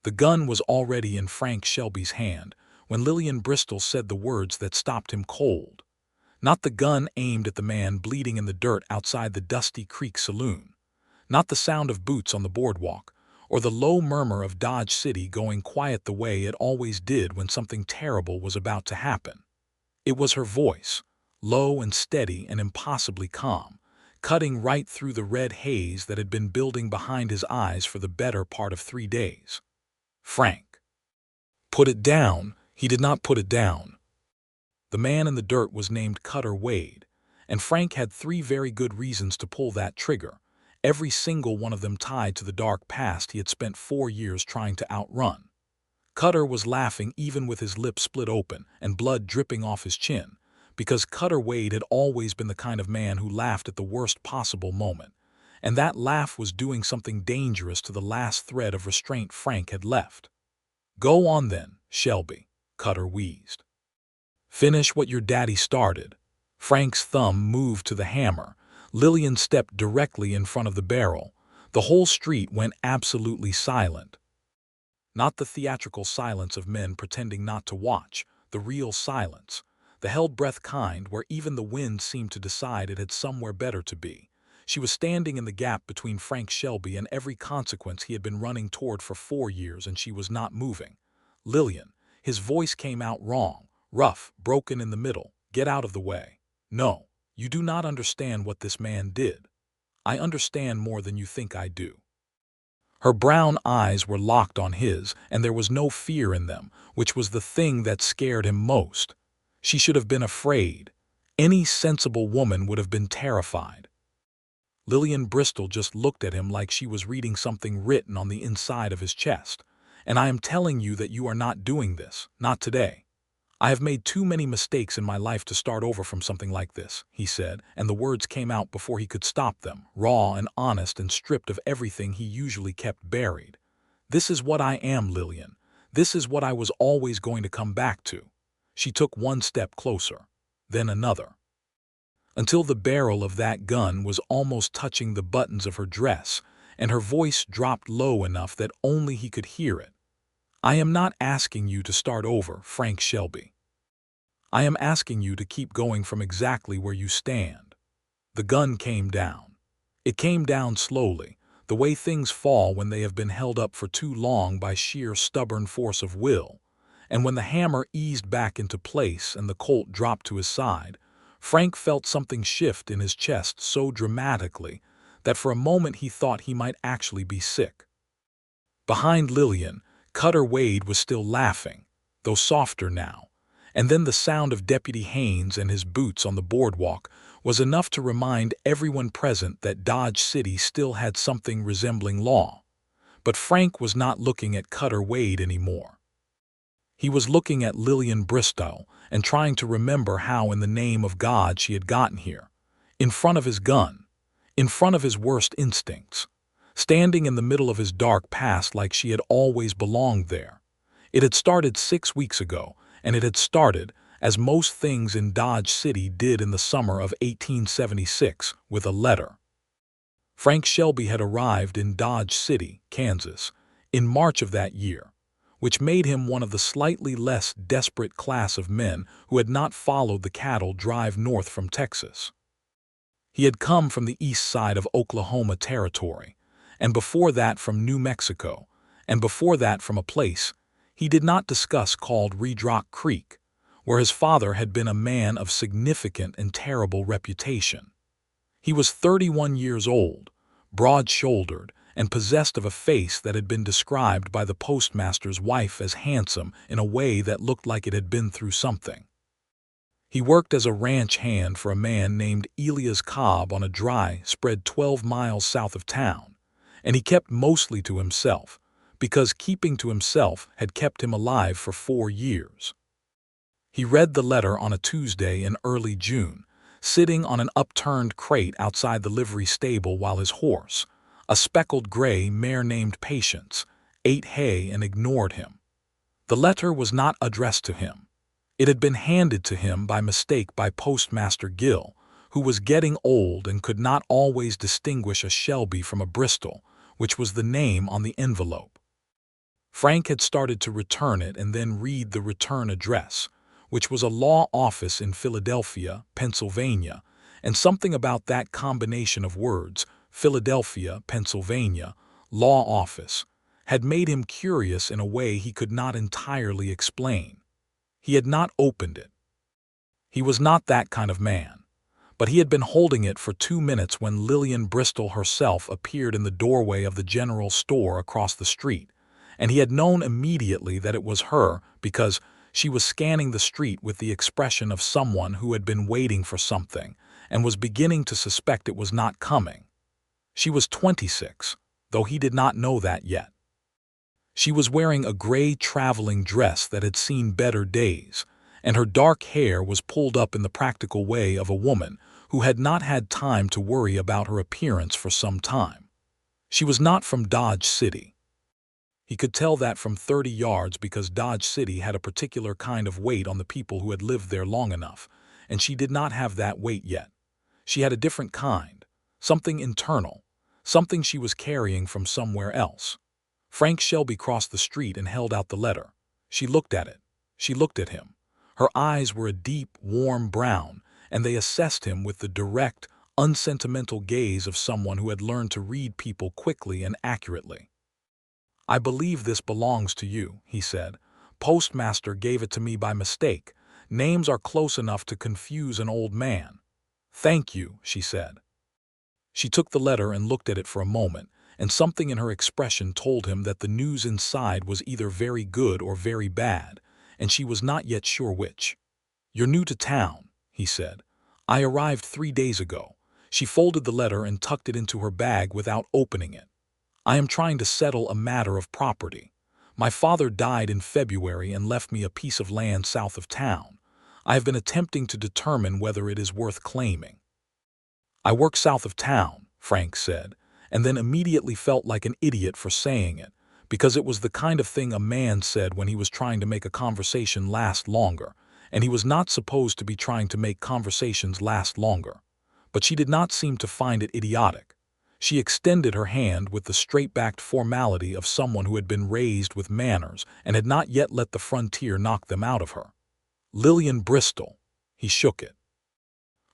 The gun was already in Frank Shelby's hand when Lillian Bristol said the words that stopped him cold. Not the gun aimed at the man bleeding in the dirt outside the Dusty Creek saloon. Not the sound of boots on the boardwalk, or the low murmur of Dodge City going quiet the way it always did when something terrible was about to happen. It was her voice, low and steady and impossibly calm, cutting right through the red haze that had been building behind his eyes for the better part of 3 days. Frank. Put it down. He did not put it down. The man in the dirt was named Cutter Wade, and Frank had 3 very good reasons to pull that trigger, every single one of them tied to the dark past he had spent 4 years trying to outrun. Cutter was laughing even with his lips split open and blood dripping off his chin, because Cutter Wade had always been the kind of man who laughed at the worst possible moment, and that laugh was doing something dangerous to the last thread of restraint Frank had left. "Go on then, Shelby," Cutter wheezed. "Finish what your daddy started." Frank's thumb moved to the hammer. Lillian stepped directly in front of the barrel. The whole street went absolutely silent. Not the theatrical silence of men pretending not to watch, the real silence, the held-breath kind where even the wind seemed to decide it had somewhere better to be. She was standing in the gap between Frank Shelby and every consequence he had been running toward for 4 years, and she was not moving. "Lillian," his voice came out wrong, rough, broken in the middle. "Get out of the way. No, you do not understand what this man did. I understand more than you think I do." Her brown eyes were locked on his, and there was no fear in them, which was the thing that scared him most. She should have been afraid. Any sensible woman would have been terrified. Lillian Bristol just looked at him like she was reading something written on the inside of his chest. "And I am telling you that you are not doing this, not today. I have made too many mistakes in my life to start over from something like this," he said, and the words came out before he could stop them, raw and honest and stripped of everything he usually kept buried. "This is what I am, Lillian. This is what I was always going to come back to." She took one step closer, then another, until the barrel of that gun was almost touching the buttons of her dress, and her voice dropped low enough that only he could hear it. "I am not asking you to start over, Frank Shelby. I am asking you to keep going from exactly where you stand." The gun came down. It came down slowly, the way things fall when they have been held up for too long by sheer stubborn force of will, and when the hammer eased back into place and the Colt dropped to his side, Frank felt something shift in his chest so dramatically that for a moment he thought he might actually be sick. Behind Lillian, Cutter Wade was still laughing, though softer now, and then the sound of Deputy Haynes and his boots on the boardwalk was enough to remind everyone present that Dodge City still had something resembling law. But Frank was not looking at Cutter Wade anymore. He was looking at Lillian Bristol and trying to remember how in the name of God she had gotten here, in front of his gun, in front of his worst instincts, standing in the middle of his dark past like she had always belonged there. It had started 6 weeks ago, and it had started, as most things in Dodge City did in the summer of 1876, with a letter. Frank Shelby had arrived in Dodge City, Kansas, in March of that year, which made him one of the slightly less desperate class of men who had not followed the cattle drive north from Texas. He had come from the east side of Oklahoma Territory, and before that from New Mexico, and before that from a place he did not discuss called Red Rock Creek, where his father had been a man of significant and terrible reputation. He was 31 years old, broad-shouldered, and possessed of a face that had been described by the postmaster's wife as handsome in a way that looked like it had been through something. He worked as a ranch hand for a man named Elias Cobb on a dry spread 12 miles south of town, and he kept mostly to himself, because keeping to himself had kept him alive for 4 years. He read the letter on a Tuesday in early June, sitting on an upturned crate outside the livery stable while his horse, a speckled gray mare named Patience, ate hay and ignored him. The letter was not addressed to him. It had been handed to him by mistake by Postmaster Gill, who was getting old and could not always distinguish a Shelby from a Bristol, which was the name on the envelope. Frank had started to return it and then read the return address, which was a law office in Philadelphia, Pennsylvania, and something about that combination of words, Philadelphia, Pennsylvania, law office, had made him curious in a way he could not entirely explain. He had not opened it. He was not that kind of man. But he had been holding it for 2 minutes when Lillian Bristol herself appeared in the doorway of the general store across the street, and he had known immediately that it was her because she was scanning the street with the expression of someone who had been waiting for something and was beginning to suspect it was not coming. She was 26, though he did not know that yet. She was wearing a gray traveling dress that had seen better days, and her dark hair was pulled up in the practical way of a woman who had not had time to worry about her appearance for some time. She was not from Dodge City. He could tell that from 30 yards because Dodge City had a particular kind of weight on the people who had lived there long enough, and she did not have that weight yet. She had a different kind, something internal, something she was carrying from somewhere else. Frank Shelby crossed the street and held out the letter. She looked at it. She looked at him. Her eyes were a deep, warm brown, and they assessed him with the direct, unsentimental gaze of someone who had learned to read people quickly and accurately. "I believe this belongs to you," he said. "Postmaster gave it to me by mistake. Names are close enough to confuse an old man." "Thank you," she said. She took the letter and looked at it for a moment, and something in her expression told him that the news inside was either very good or very bad, and she was not yet sure which. "You're new to town," he said. "I arrived 3 days ago." She folded the letter and tucked it into her bag without opening it. "I am trying to settle a matter of property. My father died in February and left me a piece of land south of town. I have been attempting to determine whether it is worth claiming." "I work south of town," Frank said, and then immediately felt like an idiot for saying it, because it was the kind of thing a man said when he was trying to make a conversation last longer, and he was not supposed to be trying to make conversations last longer. But she did not seem to find it idiotic. She extended her hand with the straight-backed formality of someone who had been raised with manners and had not yet let the frontier knock them out of her. "Lillian Bristol." He shook it.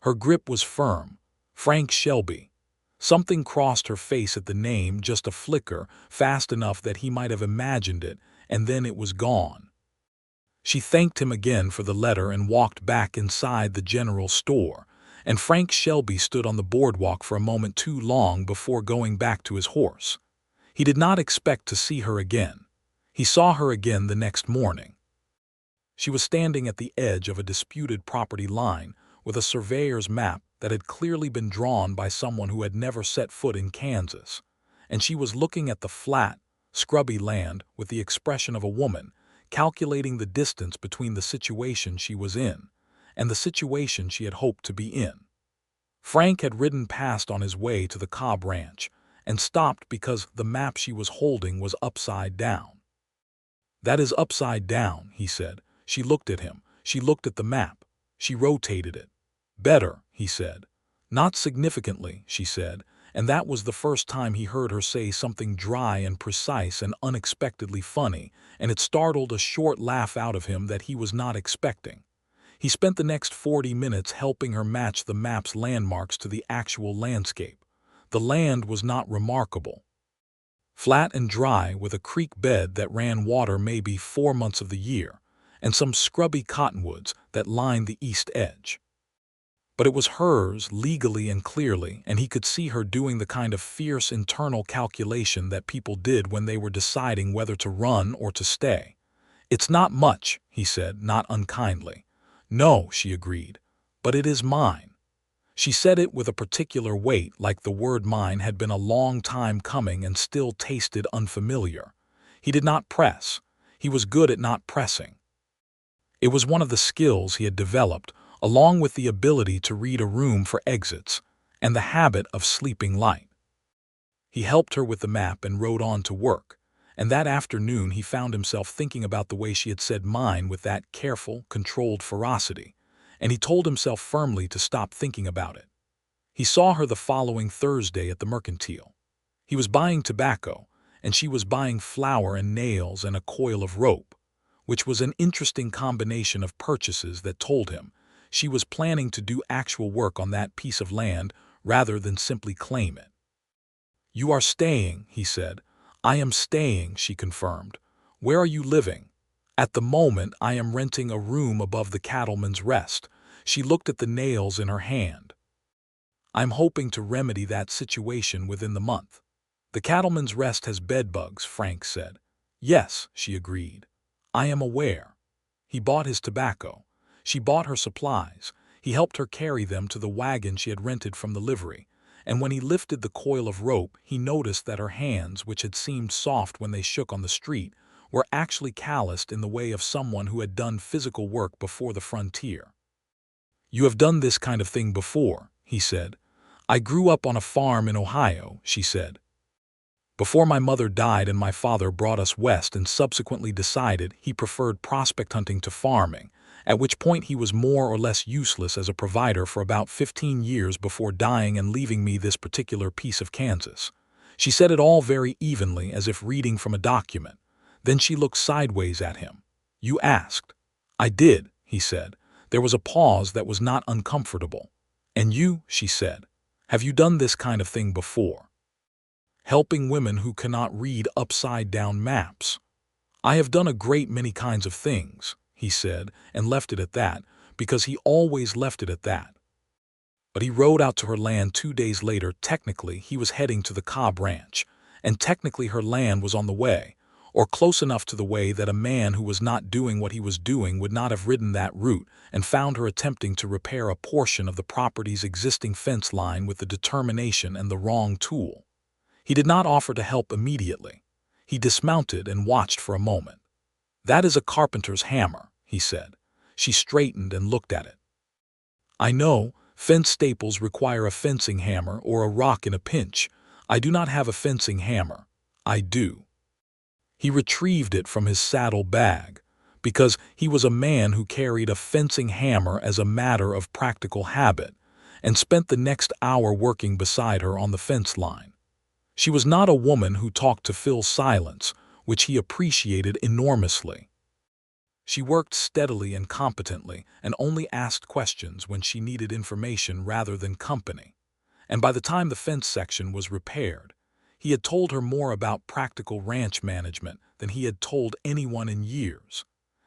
Her grip was firm. Frank Shelby. Something crossed her face at the name, just a flicker, fast enough that he might have imagined it, and then it was gone. She thanked him again for the letter and walked back inside the general store, and Frank Shelby stood on the boardwalk for a moment too long before going back to his horse. He did not expect to see her again. He saw her again the next morning. She was standing at the edge of a disputed property line with a surveyor's map that had clearly been drawn by someone who had never set foot in Kansas, and she was looking at the flat, scrubby land with the expression of a woman calculating the distance between the situation she was in and the situation she had hoped to be in. Frank had ridden past on his way to the Cobb Ranch and stopped because the map she was holding was upside down. "That is upside down," he said. She looked at him. She looked at the map. She rotated it. "Better," he said. "Not significantly," she said, and that was the first time he heard her say something dry and precise and unexpectedly funny, and it startled a short laugh out of him that he was not expecting. He spent the next 40 minutes helping her match the map's landmarks to the actual landscape. The land was not remarkable. Flat and dry with a creek bed that ran water maybe 4 months of the year, and some scrubby cottonwoods that lined the east edge. But it was hers legally and clearly, and he could see her doing the kind of fierce internal calculation that people did when they were deciding whether to run or to stay. "It's not much," he said, not unkindly. "No," she agreed, "but it is mine." She said it with a particular weight, like the word mine had been a long time coming and still tasted unfamiliar. He did not press. He was good at not pressing. It was one of the skills he had developed, along with the ability to read a room for exits and the habit of sleeping light. He helped her with the map and rode on to work, and that afternoon he found himself thinking about the way she had said mine with that careful, controlled ferocity, and he told himself firmly to stop thinking about it. He saw her the following Thursday at the Mercantile. He was buying tobacco, and she was buying flour and nails and a coil of rope, which was an interesting combination of purchases that told him she was planning to do actual work on that piece of land rather than simply claim it. "You are staying," he said. "I am staying," she confirmed. "Where are you living?" "At the moment, I am renting a room above the Cattleman's Rest." She looked at the nails in her hand. "I'm hoping to remedy that situation within the month." "The Cattleman's Rest has bedbugs," Frank said. "Yes," she agreed. "I am aware." He bought his tobacco. She bought her supplies. He helped her carry them to the wagon she had rented from the livery, and when he lifted the coil of rope, he noticed that her hands, which had seemed soft when they shook on the street, were actually calloused in the way of someone who had done physical work before the frontier. "You have done this kind of thing before," he said. "I grew up on a farm in Ohio," she said, "before my mother died and my father brought us west and subsequently decided he preferred prospect hunting to farming, at which point he was more or less useless as a provider for about 15 years before dying and leaving me this particular piece of Kansas." She said it all very evenly, as if reading from a document. Then she looked sideways at him. "You asked." "I did," he said. There was a pause that was not uncomfortable. "And you," she said, "have you done this kind of thing before? Helping women who cannot read upside-down maps?" "I have done a great many kinds of things," he said, and left it at that, because he always left it at that. But he rode out to her land 2 days later. Technically, he was heading to the Cobb Ranch, and technically her land was on the way, or close enough to the way that a man who was not doing what he was doing would not have ridden that route, and found her attempting to repair a portion of the property's existing fence line with the determination and the wrong tool. He did not offer to help immediately. He dismounted and watched for a moment. "That is a carpenter's hammer," he said. She straightened and looked at it. "I know, fence staples require a fencing hammer or a rock in a pinch. I do not have a fencing hammer." "I do." He retrieved it from his saddle bag, because he was a man who carried a fencing hammer as a matter of practical habit, and spent the next hour working beside her on the fence line. She was not a woman who talked to fill silence, which he appreciated enormously. She worked steadily and competently, and only asked questions when she needed information rather than company. And by the time the fence section was repaired, he had told her more about practical ranch management than he had told anyone in years,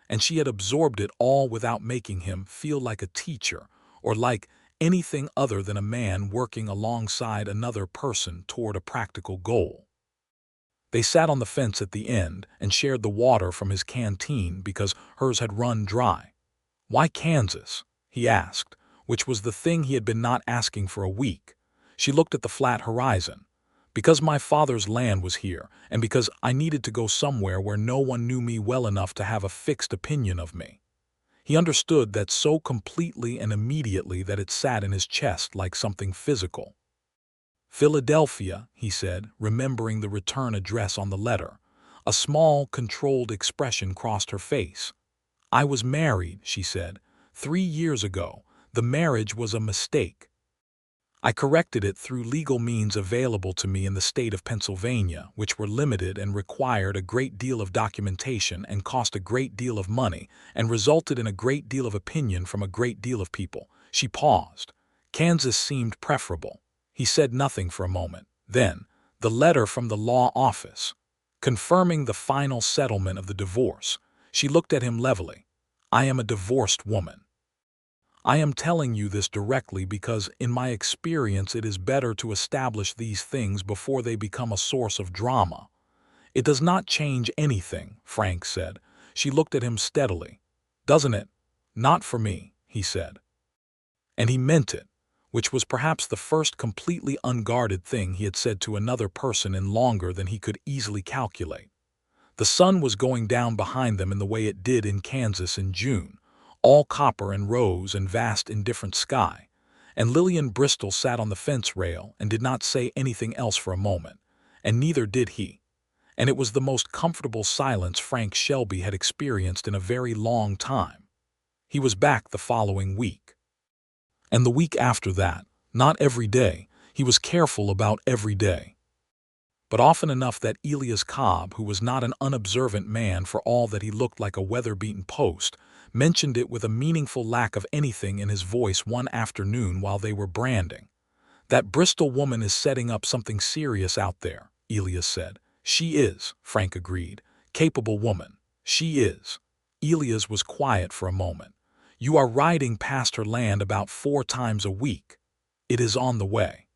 and she had absorbed it all without making him feel like a teacher or like anything other than a man working alongside another person toward a practical goal. They sat on the fence at the end and shared the water from his canteen because hers had run dry. "Why Kansas?" he asked, which was the thing he had been not asking for a week. She looked at the flat horizon. "Because my father's land was here, and because I needed to go somewhere where no one knew me well enough to have a fixed opinion of me." He understood that so completely and immediately that it sat in his chest like something physical. "Philadelphia," he said, remembering the return address on the letter. A small, controlled expression crossed her face. "I was married," she said, 3 years ago. The marriage was a mistake. I corrected it through legal means available to me in the state of Pennsylvania, which were limited and required a great deal of documentation and cost a great deal of money and resulted in a great deal of opinion from a great deal of people." She paused. Kansas seemed preferable. He said nothing for a moment. Then, "The letter from the law office, confirming the final settlement of the divorce." She looked at him levelly. "I am a divorced woman. I am telling you this directly because, in my experience, it is better to establish these things before they become a source of drama." "It does not change anything," Frank said. She looked at him steadily. "Doesn't it?" "Not for me," he said. And he meant it, which was perhaps the first completely unguarded thing he had said to another person in longer than he could easily calculate. The sun was going down behind them in the way it did in Kansas in June, all copper and rose and vast indifferent sky, and Lillian Bristol sat on the fence rail and did not say anything else for a moment, and neither did he. And it was the most comfortable silence Frank Shelby had experienced in a very long time. He was back the following week. And the week after that, not every day. He was careful about every day. but often enough that Elias Cobb, who was not an unobservant man for all that he looked like a weather-beaten post, mentioned it with a meaningful lack of anything in his voice one afternoon while they were branding. "That Bristol woman is setting up something serious out there," Elias said. "She is," Frank agreed. "Capable woman. She is." Elias was quiet for a moment. "You are riding past her land about 4 times a week. It is on the way."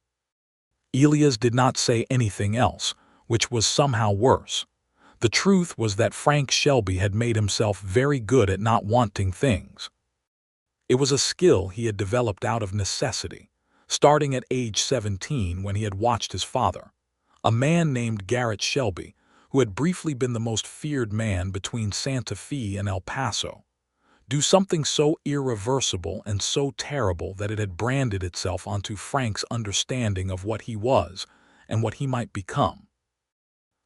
Elias did not say anything else, which was somehow worse. The truth was that Frank Shelby had made himself very good at not wanting things. It was a skill he had developed out of necessity, starting at age 17 when he had watched his father, a man named Garrett Shelby, who had briefly been the most feared man between Santa Fe and El Paso, do something so irreversible and so terrible that it had branded itself onto Frank's understanding of what he was and what he might become.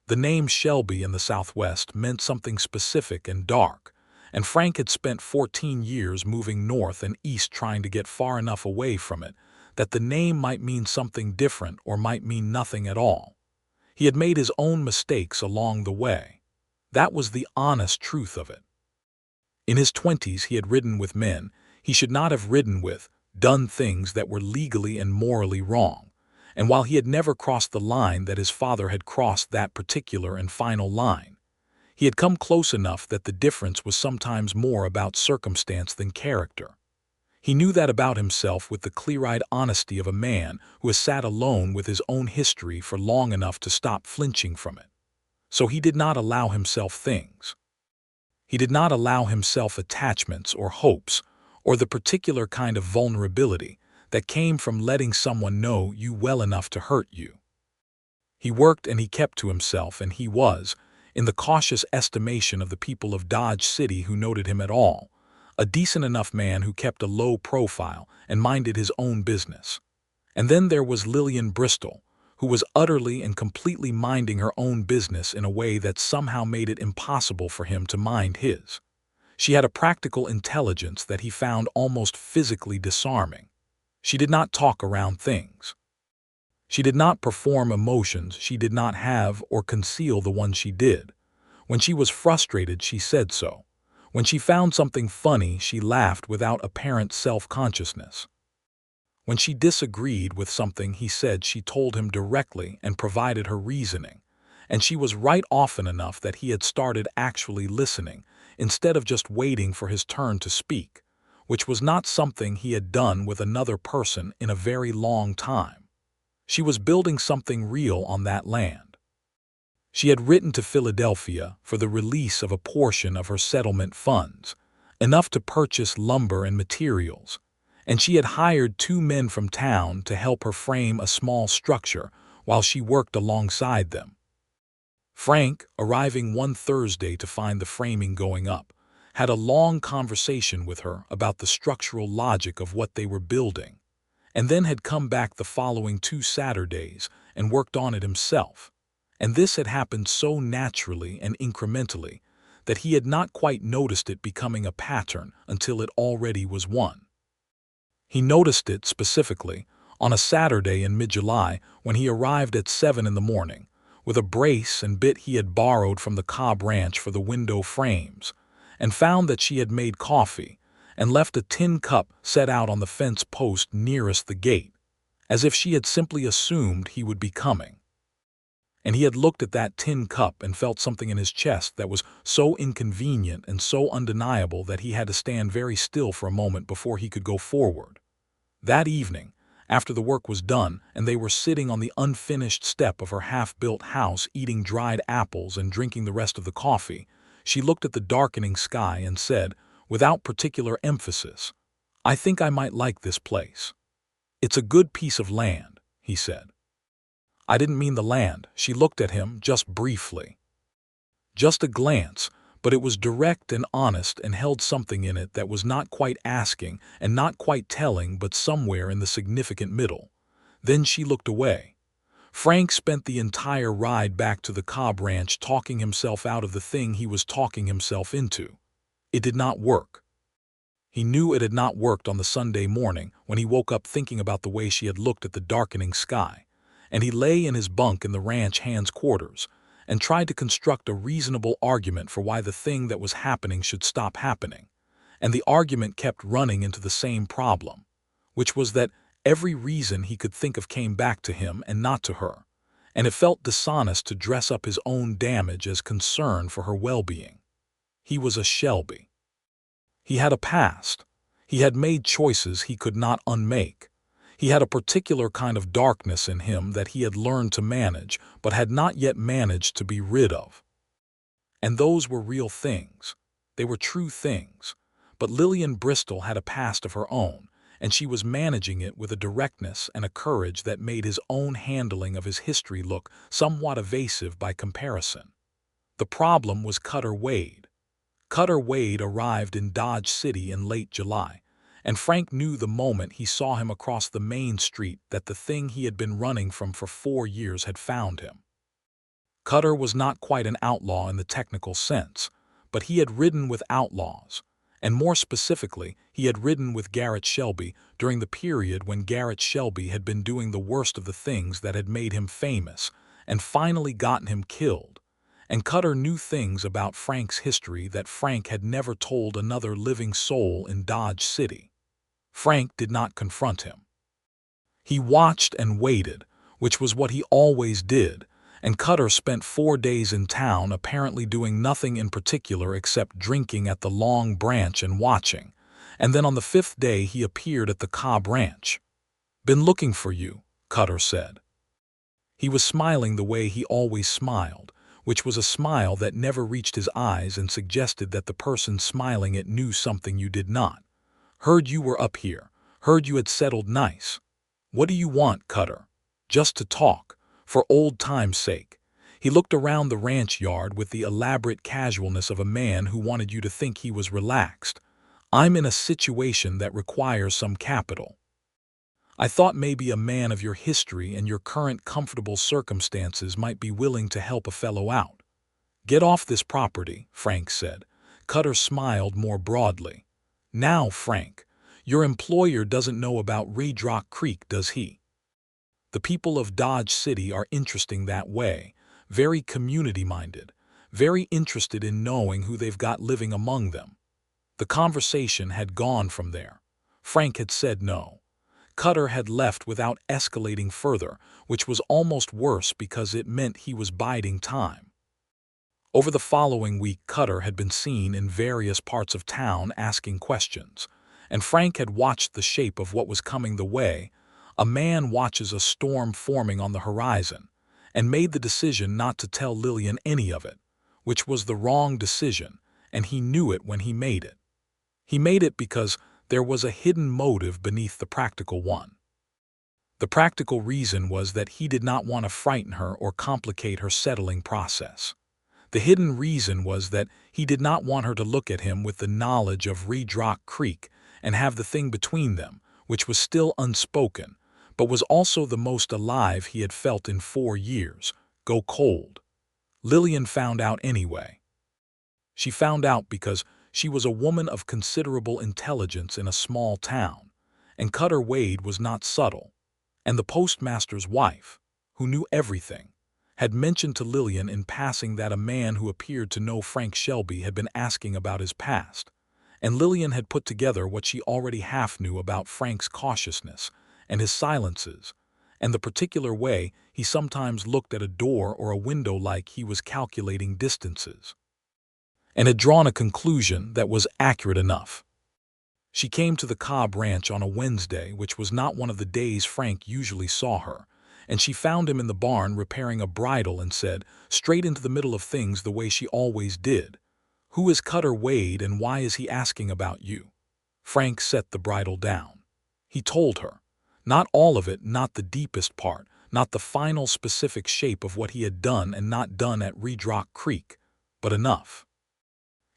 The name Shelby in the Southwest meant something specific and dark, and Frank had spent 14 years moving north and east trying to get far enough away from it that the name might mean something different or might mean nothing at all. He had made his own mistakes along the way. That was the honest truth of it. In his 20s he had ridden with men he should not have ridden with, done things that were legally and morally wrong, and while he had never crossed the line that his father had crossed, that particular and final line, he had come close enough that the difference was sometimes more about circumstance than character. He knew that about himself with the clear-eyed honesty of a man who has sat alone with his own history for long enough to stop flinching from it. So he did not allow himself things. He did not allow himself attachments or hopes or the particular kind of vulnerability that came from letting someone know you well enough to hurt you. He worked and he kept to himself, and he was, in the cautious estimation of the people of Dodge City who noted him at all, a decent enough man who kept a low profile and minded his own business. And then there was Lillian Bristol, who was utterly and completely minding her own business in a way that somehow made it impossible for him to mind his. She had a practical intelligence that he found almost physically disarming. She did not talk around things. She did not perform emotions she did not have or conceal the ones she did. When she was frustrated, she said so. When she found something funny, she laughed without apparent self-consciousness. When she disagreed with something he said, she told him directly and provided her reasoning, and she was right often enough that he had started actually listening instead of just waiting for his turn to speak, which was not something he had done with another person in a very long time. She was building something real on that land. She had written to Philadelphia for the release of a portion of her settlement funds, enough to purchase lumber and materials, and she had hired 2 men from town to help her frame a small structure while she worked alongside them. Frank, arriving one Thursday to find the framing going up, had a long conversation with her about the structural logic of what they were building, and then had come back the following 2 Saturdays and worked on it himself. And this had happened so naturally and incrementally that he had not quite noticed it becoming a pattern until it already was one. He noticed it specifically on a Saturday in mid-July when he arrived at 7 in the morning with a brace and bit he had borrowed from the Cobb Ranch for the window frames, and found that she had made coffee and left a tin cup set out on the fence post nearest the gate, as if she had simply assumed he would be coming. And he had looked at that tin cup and felt something in his chest that was so inconvenient and so undeniable that he had to stand very still for a moment before he could go forward. That evening, after the work was done and they were sitting on the unfinished step of her half-built house eating dried apples and drinking the rest of the coffee, she looked at the darkening sky and said, without particular emphasis, "I think I might like this place." "It's a good piece of land," he said. "I didn't mean the land." She looked at him just briefly. Just a glance, but it was direct and honest and held something in it that was not quite asking and not quite telling, but somewhere in the significant middle. Then she looked away. Frank spent the entire ride back to the Cobb Ranch talking himself out of the thing he was talking himself into. It did not work. He knew it had not worked on the Sunday morning when he woke up thinking about the way she had looked at the darkening sky, and he lay in his bunk in the ranch hand's quarters and tried to construct a reasonable argument for why the thing that was happening should stop happening. And the argument kept running into the same problem, which was that every reason he could think of came back to him and not to her, and it felt dishonest to dress up his own damage as concern for her well-being. He was a Shelby. He had a past. He had made choices he could not unmake. He had a particular kind of darkness in him that he had learned to manage, but had not yet managed to be rid of. And those were real things. They were true things. But Lillian Bristol had a past of her own, and she was managing it with a directness and a courage that made his own handling of his history look somewhat evasive by comparison. The problem was Cutter Wade. Cutter Wade arrived in Dodge City in late July, and Frank knew the moment he saw him across the main street that the thing he had been running from for 4 years had found him. Cutter was not quite an outlaw in the technical sense, but he had ridden with outlaws, and more specifically, he had ridden with Garrett Shelby during the period when Garrett Shelby had been doing the worst of the things that had made him famous and finally gotten him killed. And Cutter knew things about Frank's history that Frank had never told another living soul in Dodge City. Frank did not confront him. He watched and waited, which was what he always did, and Cutter spent 4 days in town apparently doing nothing in particular except drinking at the Long Branch and watching, and then on the 5th day he appeared at the Cobb Ranch. "Been looking for you," Cutter said. He was smiling the way he always smiled, which was a smile that never reached his eyes and suggested that the person smiling it knew something you did not. "Heard you were up here. Heard you had settled nice. What do you want, Cutter?" "Just to talk, for old time's sake." He looked around the ranch yard with the elaborate casualness of a man who wanted you to think he was relaxed. "I'm in a situation that requires some capital. I thought maybe a man of your history and your current comfortable circumstances might be willing to help a fellow out." "Get off this property," Frank said. Cutter smiled more broadly. "Now, Frank, your employer doesn't know about Red Rock Creek, does he? The people of Dodge City are interesting that way, very community-minded, very interested in knowing who they've got living among them." The conversation had gone from there. Frank had said no. Cutter had left without escalating further, which was almost worse because it meant he was biding time. Over the following week, Cutter had been seen in various parts of town asking questions, and Frank had watched the shape of what was coming the way. A man watches a storm forming on the horizon, and made the decision not to tell Lillian any of it, which was the wrong decision, and he knew it when he made it. He made it because there was a hidden motive beneath the practical one. The practical reason was that he did not want to frighten her or complicate her settling process. The hidden reason was that he did not want her to look at him with the knowledge of Red Rock Creek and have the thing between them, which was still unspoken, but was also the most alive he had felt in 4 years, go cold. Lillian found out anyway. She found out because she was a woman of considerable intelligence in a small town, and Cutter Wade was not subtle, and the postmaster's wife, who knew everything, had mentioned to Lillian in passing that a man who appeared to know Frank Shelby had been asking about his past, and Lillian had put together what she already half knew about Frank's cautiousness and his silences, and the particular way he sometimes looked at a door or a window like he was calculating distances, and had drawn a conclusion that was accurate enough. She came to the Cobb Ranch on a Wednesday, which was not one of the days Frank usually saw her, and she found him in the barn repairing a bridle and said, straight into the middle of things the way she always did, "Who is Cutter Wade and why is he asking about you?" Frank set the bridle down. He told her. Not all of it, not the deepest part, not the final specific shape of what he had done and not done at Red Rock Creek, but enough.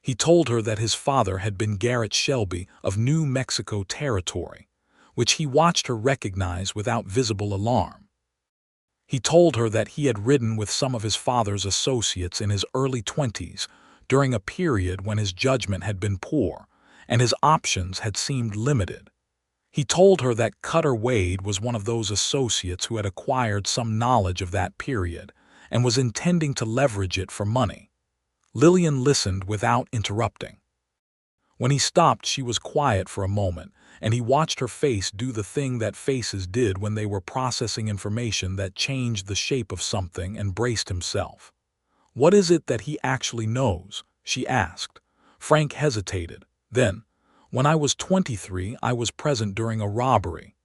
He told her that his father had been Garrett Shelby of New Mexico Territory, which he watched her recognize without visible alarm. He told her that he had ridden with some of his father's associates in his early 20s during a period when his judgment had been poor and his options had seemed limited. He told her that Cutter Wade was one of those associates who had acquired some knowledge of that period and was intending to leverage it for money. Lillian listened without interrupting. When he stopped, she was quiet for a moment, and he watched her face do the thing that faces did when they were processing information that changed the shape of something, and braced himself. "What is it that he actually knows?" she asked. Frank hesitated. Then, "When I was 23, I was present during a robbery.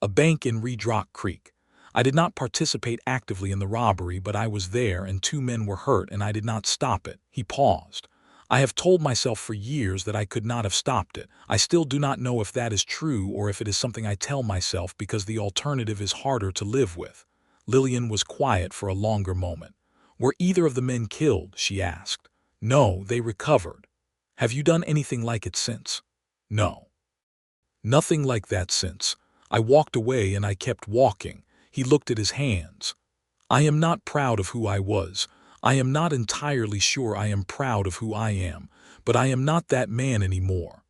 A bank in Red Rock Creek. I did not participate actively in the robbery, but I was there and 2 men were hurt and I did not stop it." He paused. "I have told myself for years that I could not have stopped it. I still do not know if that is true or if it is something I tell myself because the alternative is harder to live with." Lillian was quiet for a longer moment. "Were either of the men killed?" she asked. "No, they recovered." "Have you done anything like it since?" "No. Nothing like that since. I walked away and I kept walking." He looked at his hands. "I am not proud of who I was. I am not entirely sure I am proud of who I am, but I am not that man anymore."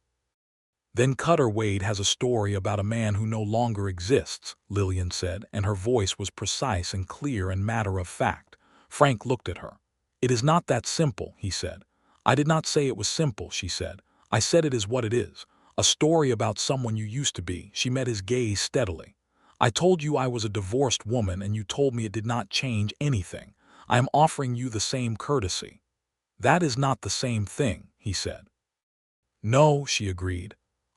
"Then Cutter Wade has a story about a man who no longer exists," Lillian said, and her voice was precise and clear and matter-of-fact. Frank looked at her. "It is not that simple," he said. "I did not say it was simple," she said. "I said it is what it is. A story about someone you used to be." She met his gaze steadily. "I told you I was a divorced woman and you told me it did not change anything. I am offering you the same courtesy." "That is not the same thing," he said. "No," she agreed.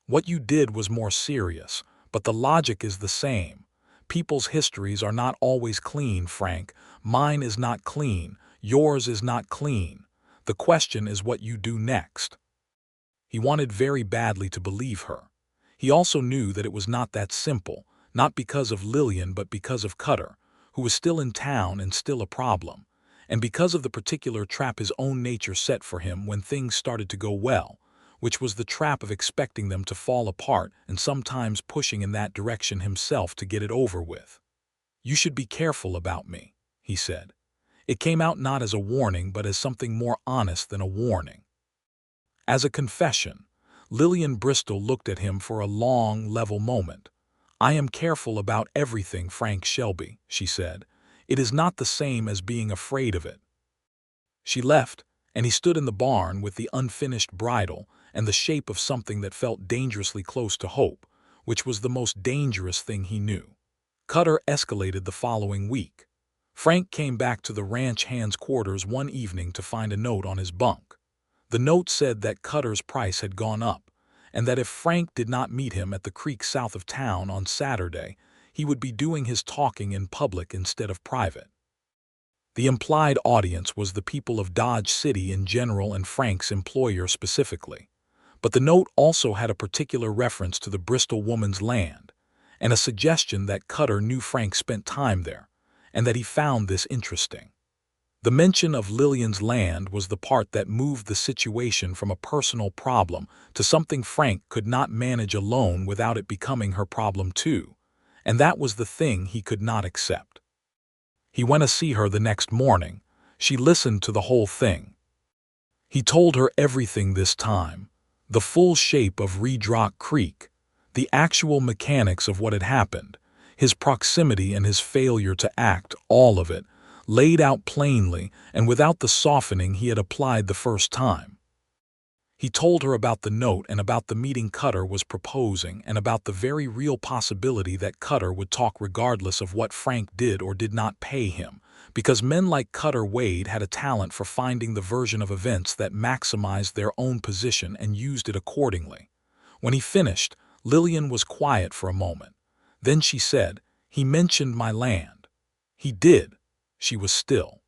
"What you did was more serious, but the logic is the same. People's histories are not always clean, Frank. Mine is not clean. Yours is not clean. The question is what you do next." He wanted very badly to believe her. He also knew that it was not that simple, not because of Lillian but because of Cutter, who was still in town and still a problem, and because of the particular trap his own nature set for him when things started to go well, which was the trap of expecting them to fall apart and sometimes pushing in that direction himself to get it over with. "You should be careful about me," he said. It came out not as a warning but as something more honest than a warning. As a confession. Lillian Bristol looked at him for a long, level moment. "I am careful about everything, Frank Shelby," she said. "It is not the same as being afraid of it." She left, and he stood in the barn with the unfinished bridle and the shape of something that felt dangerously close to hope, which was the most dangerous thing he knew. Cutter escalated the following week. Frank came back to the ranch hand's quarters one evening to find a note on his bunk. The note said that Cutter's price had gone up, and that if Frank did not meet him at the creek south of town on Saturday, he would be doing his talking in public instead of private. The implied audience was the people of Dodge City in general and Frank's employer specifically. But the note also had a particular reference to the Bristol woman's land, and a suggestion that Cutter knew Frank spent time there, and that he found this interesting. The mention of Lillian's land was the part that moved the situation from a personal problem to something Frank could not manage alone without it becoming her problem too, and that was the thing he could not accept. He went to see her the next morning. She listened to the whole thing. He told her everything this time, the full shape of Red Rock Creek, the actual mechanics of what had happened, his proximity and his failure to act, all of it, laid out plainly and without the softening he had applied the first time. He told her about the note and about the meeting Cutter was proposing and about the very real possibility that Cutter would talk regardless of what Frank did or did not pay him, because men like Cutter Wade had a talent for finding the version of events that maximized their own position and used it accordingly. When he finished, Lillian was quiet for a moment. Then she said, "He mentioned my land." "He did." She was still.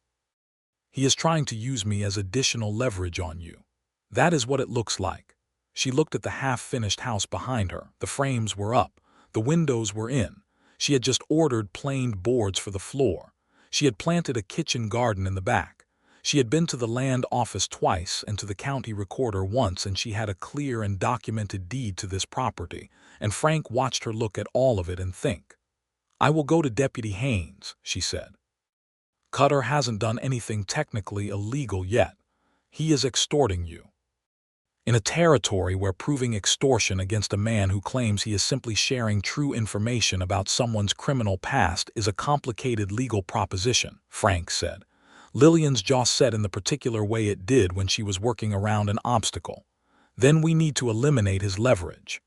"He is trying to use me as additional leverage on you. That is what it looks like." She looked at the half-finished house behind her. The frames were up. The windows were in. She had just ordered planed boards for the floor. She had planted a kitchen garden in the back. She had been to the land office twice and to the county recorder once, and she had a clear and documented deed to this property, and Frank watched her look at all of it and think. "I will go to Deputy Haynes," she said. "Cutter hasn't done anything technically illegal yet. He is extorting you." In a territory where proving extortion against a man who claims he is simply sharing true information about someone's criminal past is a complicated legal proposition, Frank said. Lillian's jaw set in the particular way it did when she was working around an obstacle. Then we need to eliminate his leverage.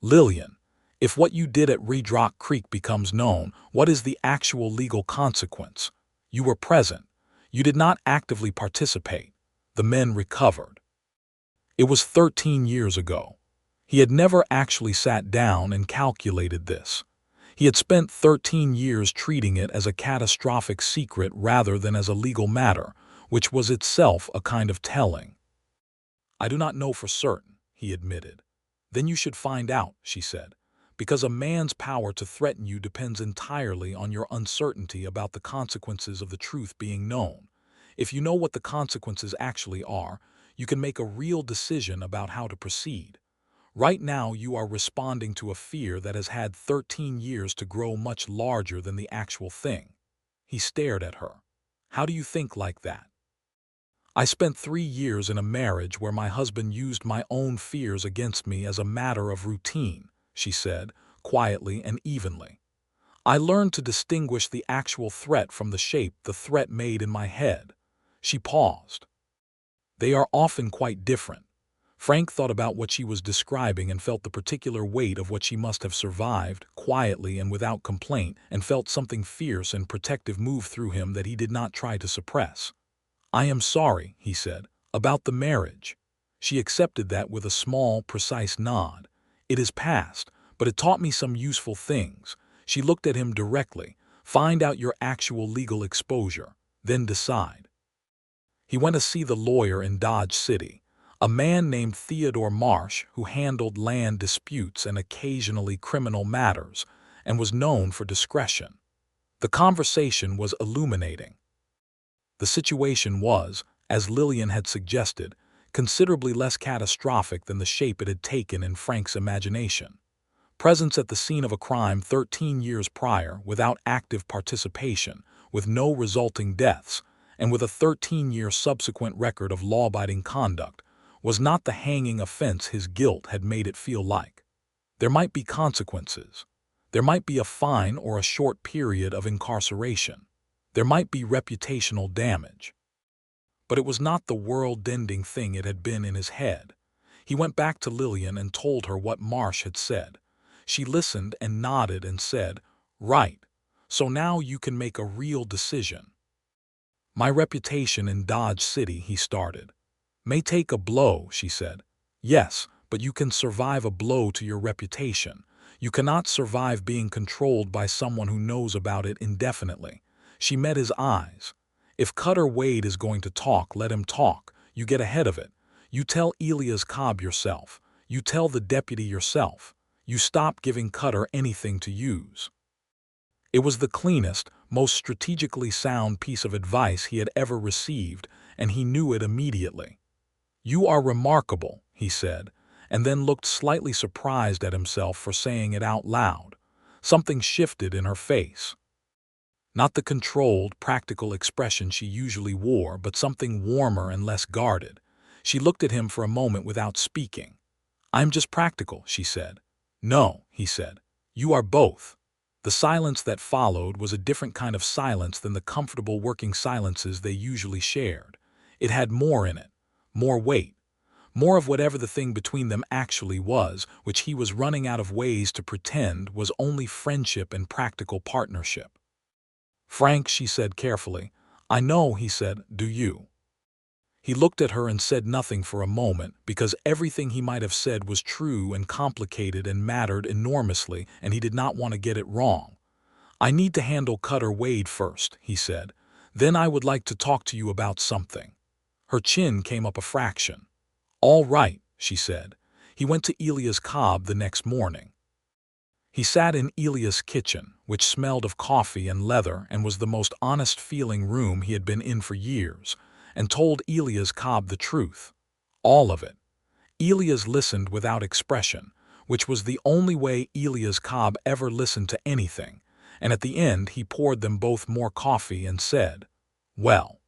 Lillian, if what you did at Redrock Creek becomes known, what is the actual legal consequence? You were present. You did not actively participate. The men recovered. It was 13 years ago. He had never actually sat down and calculated this. He had spent 13 years treating it as a catastrophic secret rather than as a legal matter, which was itself a kind of telling. I do not know for certain, he admitted. Then you should find out, she said, because a man's power to threaten you depends entirely on your uncertainty about the consequences of the truth being known. If you know what the consequences actually are, you can make a real decision about how to proceed. Right now you are responding to a fear that has had 13 years to grow much larger than the actual thing. He stared at her. How do you think like that? I spent 3 years in a marriage where my husband used my own fears against me as a matter of routine, she said, quietly and evenly. I learned to distinguish the actual threat from the shape the threat made in my head. She paused. They are often quite different. Frank thought about what she was describing and felt the particular weight of what she must have survived, quietly and without complaint, and felt something fierce and protective move through him that he did not try to suppress. I am sorry, he said, about the marriage. She accepted that with a small, precise nod. It is past, but it taught me some useful things. She looked at him directly. Find out your actual legal exposure, then decide. He went to see the lawyer in Dodge City, a man named Theodore Marsh who handled land disputes and occasionally criminal matters, and was known for discretion. The conversation was illuminating. The situation was, as Lillian had suggested, considerably less catastrophic than the shape it had taken in Frank's imagination. Presence at the scene of a crime 13 years prior, without active participation, with no resulting deaths, and with a 13-year subsequent record of law-abiding conduct, was not the hanging offense his guilt had made it feel like. There might be consequences. There might be a fine or a short period of incarceration. There might be reputational damage. But it was not the world-ending thing it had been in his head. He went back to Lillian and told her what Marsh had said. She listened and nodded and said, "Right. So now you can make a real decision." My reputation in Dodge City, he started. May take a blow, she said. Yes, but you can survive a blow to your reputation. You cannot survive being controlled by someone who knows about it indefinitely. She met his eyes. If Cutter Wade is going to talk, let him talk. You get ahead of it. You tell Elias Cobb yourself. You tell the deputy yourself. You stop giving Cutter anything to use. It was the cleanest, most strategically sound piece of advice he had ever received, and he knew it immediately. You are remarkable, he said, and then looked slightly surprised at himself for saying it out loud. Something shifted in her face. Not the controlled, practical expression she usually wore, but something warmer and less guarded. She looked at him for a moment without speaking. I'm just practical, she said. No, he said. You are both. The silence that followed was a different kind of silence than the comfortable working silences they usually shared. It had more in it, more weight, more of whatever the thing between them actually was, which he was running out of ways to pretend was only friendship and practical partnership. Frank, she said carefully. I know, he said, do you? He looked at her and said nothing for a moment, because everything he might have said was true and complicated and mattered enormously, and he did not want to get it wrong. I need to handle Cutter Wade first, he said. Then I would like to talk to you about something. Her chin came up a fraction. All right, she said. He went to Elias Cobb the next morning. He sat in Elias' kitchen, which smelled of coffee and leather and was the most honest-feeling room he had been in for years, and told Elias Cobb the truth. All of it. Elias listened without expression, which was the only way Elias Cobb ever listened to anything, and at the end he poured them both more coffee and said, Well,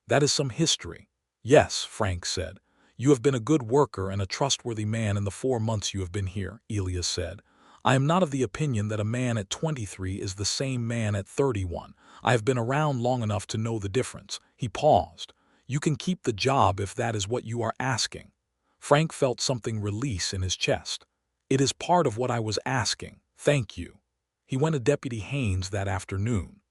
that is some history. Yes, Frank said. "You have been a good worker and a trustworthy man in the 4 months you have been here," Elias said. "I am not of the opinion that a man at 23 is the same man at 31. I have been around long enough to know the difference." He paused. "You can keep the job if that is what you are asking." Frank felt something release in his chest. "It is part of what I was asking. Thank you." He went to Deputy Haynes that afternoon.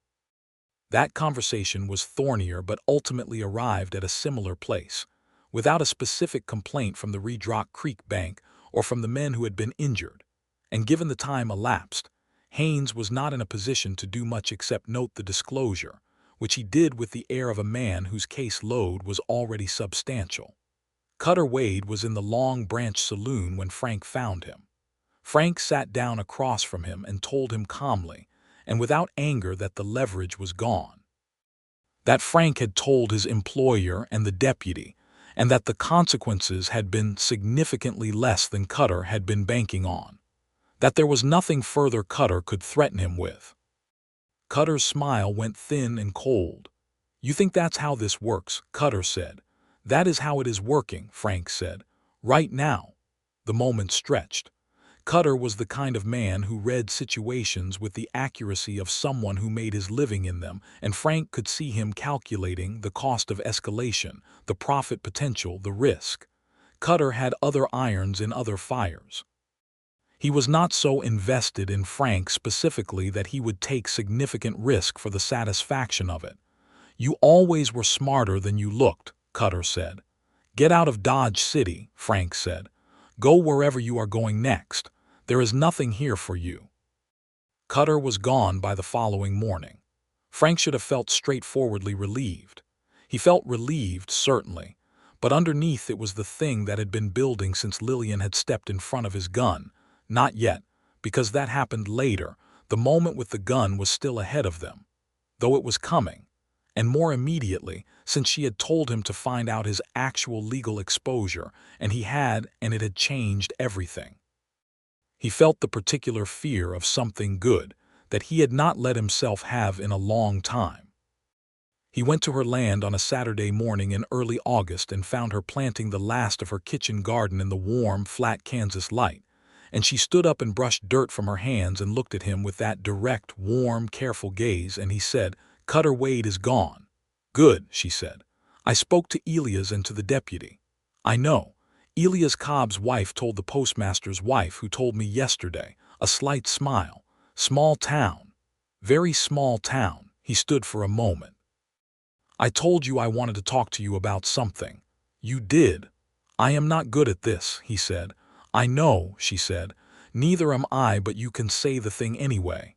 That conversation was thornier but ultimately arrived at a similar place. Without a specific complaint from the Redrock Creek Bank or from the men who had been injured, and given the time elapsed, Haynes was not in a position to do much except note the disclosure, which he did with the air of a man whose case load was already substantial. Cutter Wade was in the Long Branch saloon when Frank found him. Frank sat down across from him and told him calmly, and without anger, that the leverage was gone. That Frank had told his employer and the deputy, and that the consequences had been significantly less than Cutter had been banking on. That there was nothing further Cutter could threaten him with. Cutter's smile went thin and cold. "You think that's how this works," Cutter said. "That is how it is working," Frank said. "Right now." The moment stretched. Cutter was the kind of man who read situations with the accuracy of someone who made his living in them, and Frank could see him calculating the cost of escalation, the profit potential, the risk. Cutter had other irons in other fires. He was not so invested in Frank specifically that he would take significant risk for the satisfaction of it. "You always were smarter than you looked," Cutter said. "Get out of Dodge City," Frank said. "Go wherever you are going next. There is nothing here for you." Cutter was gone by the following morning. Frank should have felt straightforwardly relieved. He felt relieved, certainly, but underneath it was the thing that had been building since Lillian had stepped in front of his gun. Not yet, because that happened later. The moment with the gun was still ahead of them, though it was coming, and more immediately, since she had told him to find out his actual legal exposure, and he had, and it had changed everything. He felt the particular fear of something good that he had not let himself have in a long time. He went to her land on a Saturday morning in early August and found her planting the last of her kitchen garden in the warm, flat Kansas light, and she stood up and brushed dirt from her hands and looked at him with that direct, warm, careful gaze, and he said, "Cutter Wade is gone." "Good," she said. "I spoke to Elias and to the deputy." "I know. Elias Cobb's wife told the postmaster's wife, who told me yesterday." A slight smile. "Small town. Very small town." He stood for a moment. "I told you I wanted to talk to you about something." "You did." "I am not good at this," he said. "I know," she said. "Neither am I, but you can say the thing anyway."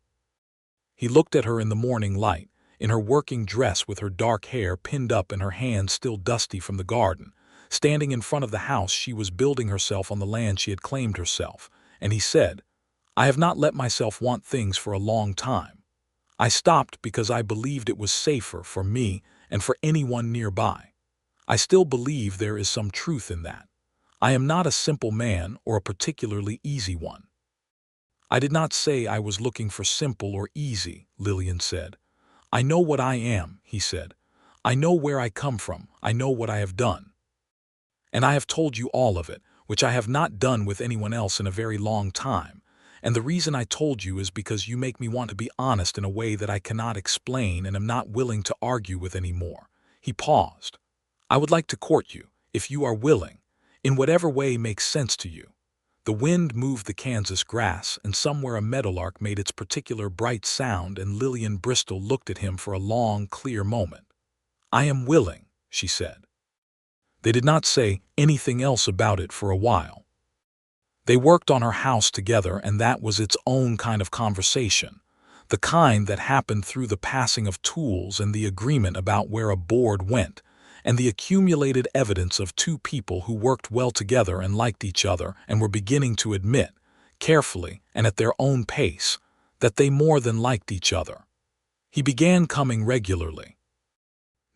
He looked at her in the morning light, in her working dress with her dark hair pinned up and her hands still dusty from the garden, standing in front of the house she was building herself on the land she had claimed herself, and he said, "I have not let myself want things for a long time. I stopped because I believed it was safer for me and for anyone nearby. I still believe there is some truth in that. I am not a simple man or a particularly easy one." "I did not say I was looking for simple or easy," Lillian said. "I know what I am," he said. "I know where I come from. I know what I have done. And I have told you all of it, which I have not done with anyone else in a very long time. And the reason I told you is because you make me want to be honest in a way that I cannot explain and am not willing to argue with any more." He paused. "I would like to court you, if you are willing, in whatever way makes sense to you." The wind moved the Kansas grass, and somewhere a meadowlark made its particular bright sound, and Lillian Bristol looked at him for a long, clear moment. "I am willing," she said. They did not say anything else about it for a while. They worked on her house together, and that was its own kind of conversation, the kind that happened through the passing of tools and the agreement about where a board went, and the accumulated evidence of two people who worked well together and liked each other and were beginning to admit, carefully and at their own pace, that they more than liked each other. He began coming regularly.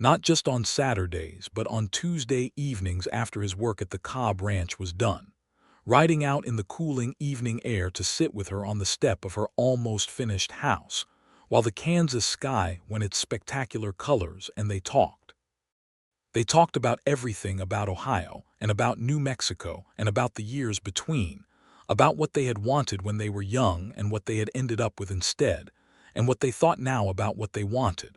Not just on Saturdays, but on Tuesday evenings after his work at the Cobb Ranch was done, riding out in the cooling evening air to sit with her on the step of her almost finished house, while the Kansas sky went its spectacular colors and they talked. They talked about everything, about Ohio and about New Mexico and about the years between, about what they had wanted when they were young and what they had ended up with instead, and what they thought now about what they wanted.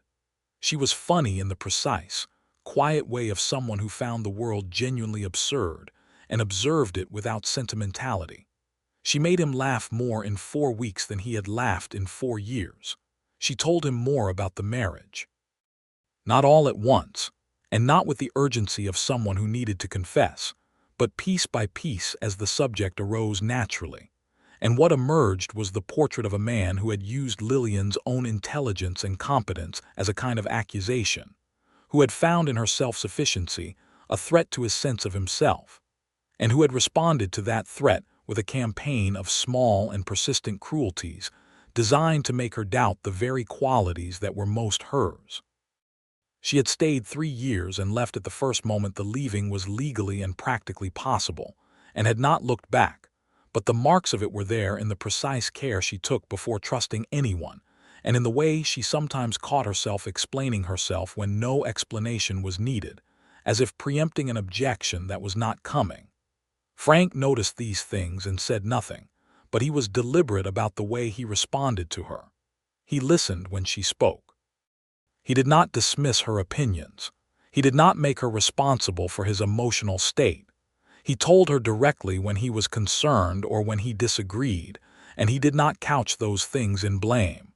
She was funny in the precise, quiet way of someone who found the world genuinely absurd and observed it without sentimentality. She made him laugh more in 4 weeks than he had laughed in 4 years. She told him more about the marriage. Not all at once, and not with the urgency of someone who needed to confess, but piece by piece as the subject arose naturally. And what emerged was the portrait of a man who had used Lillian's own intelligence and competence as a kind of accusation, who had found in her self-sufficiency a threat to his sense of himself, and who had responded to that threat with a campaign of small and persistent cruelties designed to make her doubt the very qualities that were most hers. She had stayed 3 years and left at the first moment the leaving was legally and practically possible, and had not looked back, but the marks of it were there in the precise care she took before trusting anyone, and in the way she sometimes caught herself explaining herself when no explanation was needed, as if preempting an objection that was not coming. Frank noticed these things and said nothing, but he was deliberate about the way he responded to her. He listened when she spoke. He did not dismiss her opinions. He did not make her responsible for his emotional state. He told her directly when he was concerned or when he disagreed, and he did not couch those things in blame.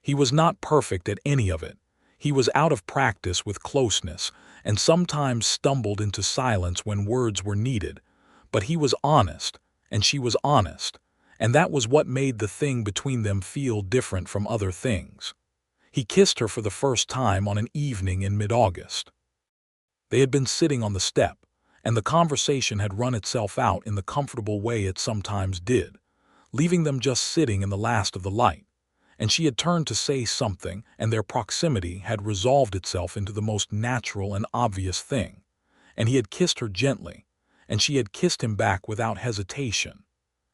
He was not perfect at any of it. He was out of practice with closeness and sometimes stumbled into silence when words were needed, but he was honest, and she was honest, and that was what made the thing between them feel different from other things. He kissed her for the first time on an evening in mid-August. They had been sitting on the step, and the conversation had run itself out in the comfortable way it sometimes did, leaving them just sitting in the last of the light, and she had turned to say something, and their proximity had resolved itself into the most natural and obvious thing, and he had kissed her gently, and she had kissed him back without hesitation,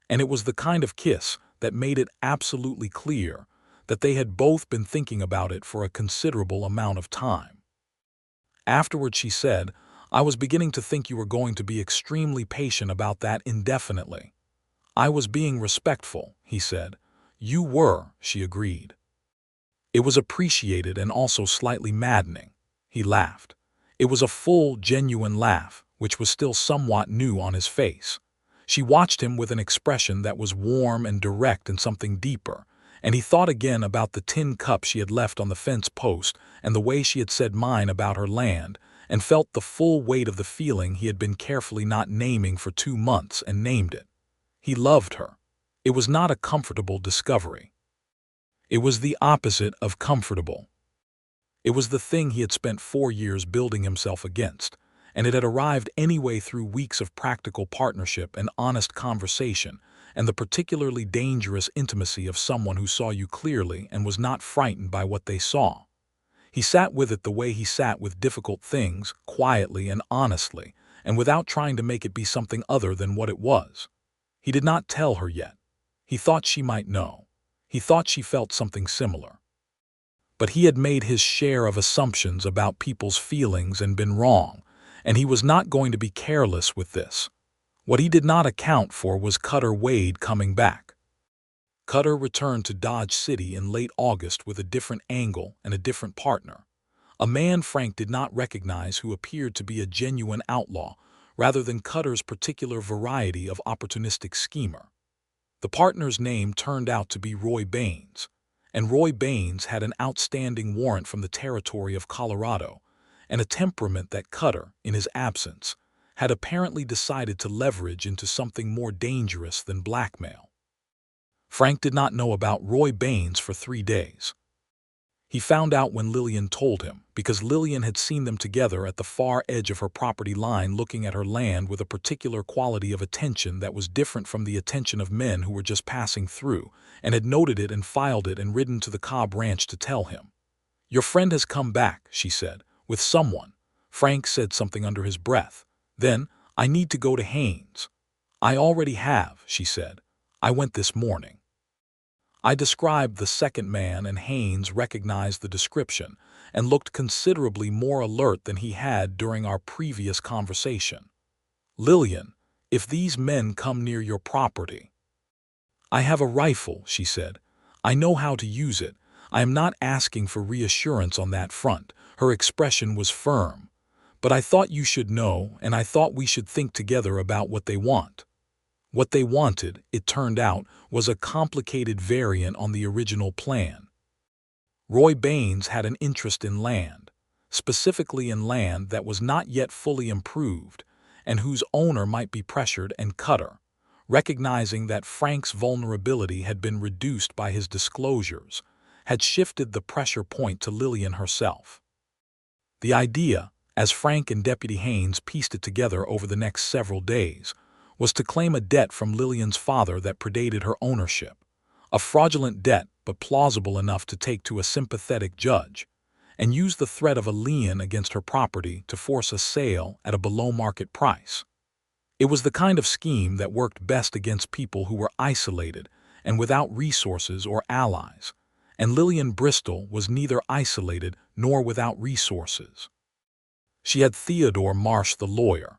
and it was the kind of kiss that made it absolutely clear that they had both been thinking about it for a considerable amount of time. Afterward she said, "I was beginning to think you were going to be extremely patient about that indefinitely." "I was being respectful," he said. "You were," she agreed. It was appreciated and also slightly maddening. He laughed. It was a full, genuine laugh, which was still somewhat new on his face. She watched him with an expression that was warm and direct and something deeper, and he thought again about the tin cup she had left on the fence post and the way she had said mine about her land, and felt the full weight of the feeling he had been carefully not naming for 2 months and named it. He loved her. It was not a comfortable discovery. It was the opposite of comfortable. It was the thing he had spent 4 years building himself against, and it had arrived anyway through weeks of practical partnership and honest conversation, and the particularly dangerous intimacy of someone who saw you clearly and was not frightened by what they saw. He sat with it the way he sat with difficult things, quietly and honestly, and without trying to make it be something other than what it was. He did not tell her yet. He thought she might know. He thought she felt something similar. But he had made his share of assumptions about people's feelings and been wrong, and he was not going to be careless with this. What he did not account for was Cutter Wade coming back. Cutter returned to Dodge City in late August with a different angle and a different partner. A man Frank did not recognize who appeared to be a genuine outlaw, rather than Cutter's particular variety of opportunistic schemer. The partner's name turned out to be Roy Baines, and Roy Baines had an outstanding warrant from the territory of Colorado, and a temperament that Cutter, in his absence, had apparently decided to leverage into something more dangerous than blackmail. Frank did not know about Roy Baines for 3 days. He found out when Lillian told him, because Lillian had seen them together at the far edge of her property line looking at her land with a particular quality of attention that was different from the attention of men who were just passing through, and had noted it and filed it and ridden to the Cobb Ranch to tell him. "Your friend has come back," she said, "with someone." Frank said something under his breath. Then, "I need to go to Haynes." "I already have," she said. "I went this morning." I described the second man, and Haynes recognized the description, and looked considerably more alert than he had during our previous conversation. "Lillian, if these men come near your property—" "I have a rifle," she said. "I know how to use it. I am not asking for reassurance on that front." Her expression was firm. "But I thought you should know, and I thought we should think together about what they want." What they wanted, it turned out, was a complicated variant on the original plan. Roy Baines had an interest in land, specifically in land that was not yet fully improved and whose owner might be pressured, and Cutter, recognizing that Frank's vulnerability had been reduced by his disclosures, had shifted the pressure point to Lillian herself. The idea, as Frank and Deputy Haynes pieced it together over the next several days, was to claim a debt from Lillian's father that predated her ownership, a fraudulent debt but plausible enough to take to a sympathetic judge, and use the threat of a lien against her property to force a sale at a below-market price. It was the kind of scheme that worked best against people who were isolated and without resources or allies, and Lillian Bristol was neither isolated nor without resources. She had Theodore Marsh the lawyer.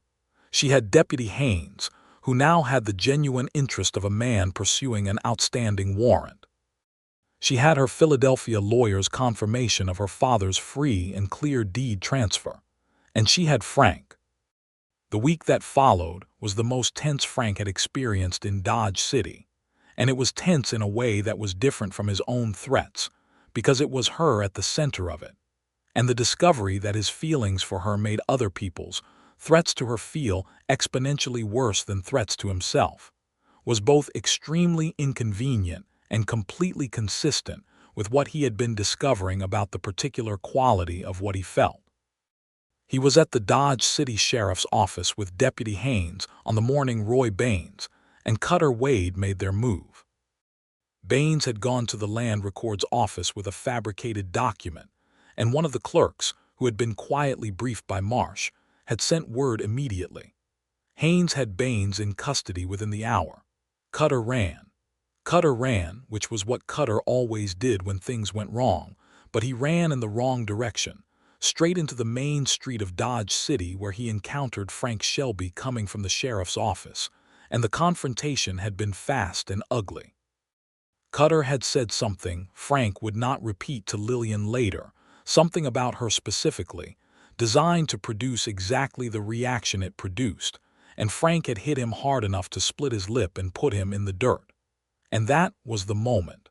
She had Deputy Haynes, who now had the genuine interest of a man pursuing an outstanding warrant. She had her Philadelphia lawyer's confirmation of her father's free and clear deed transfer, and she had Frank. The week that followed was the most tense Frank had experienced in Dodge City, and it was tense in a way that was different from his own threats, because it was her at the center of it, and the discovery that his feelings for her made other people's threats to her feel exponentially worse than threats to himself, was both extremely inconvenient and completely consistent with what he had been discovering about the particular quality of what he felt. He was at the Dodge City Sheriff's office with Deputy Haynes on the morning Roy Baines and Cutter Wade made their move. Baines had gone to the land record's office with a fabricated document, and one of the clerks, who had been quietly briefed by Marsh, had sent word immediately. Haynes had Baines in custody within the hour. Cutter ran. Cutter ran, which was what Cutter always did when things went wrong, but he ran in the wrong direction, straight into the main street of Dodge City, where he encountered Frank Shelby coming from the sheriff's office, and the confrontation had been fast and ugly. Cutter had said something Frank would not repeat to Lillian later, something about her specifically, designed to produce exactly the reaction it produced, and Frank had hit him hard enough to split his lip and put him in the dirt. And that was the moment.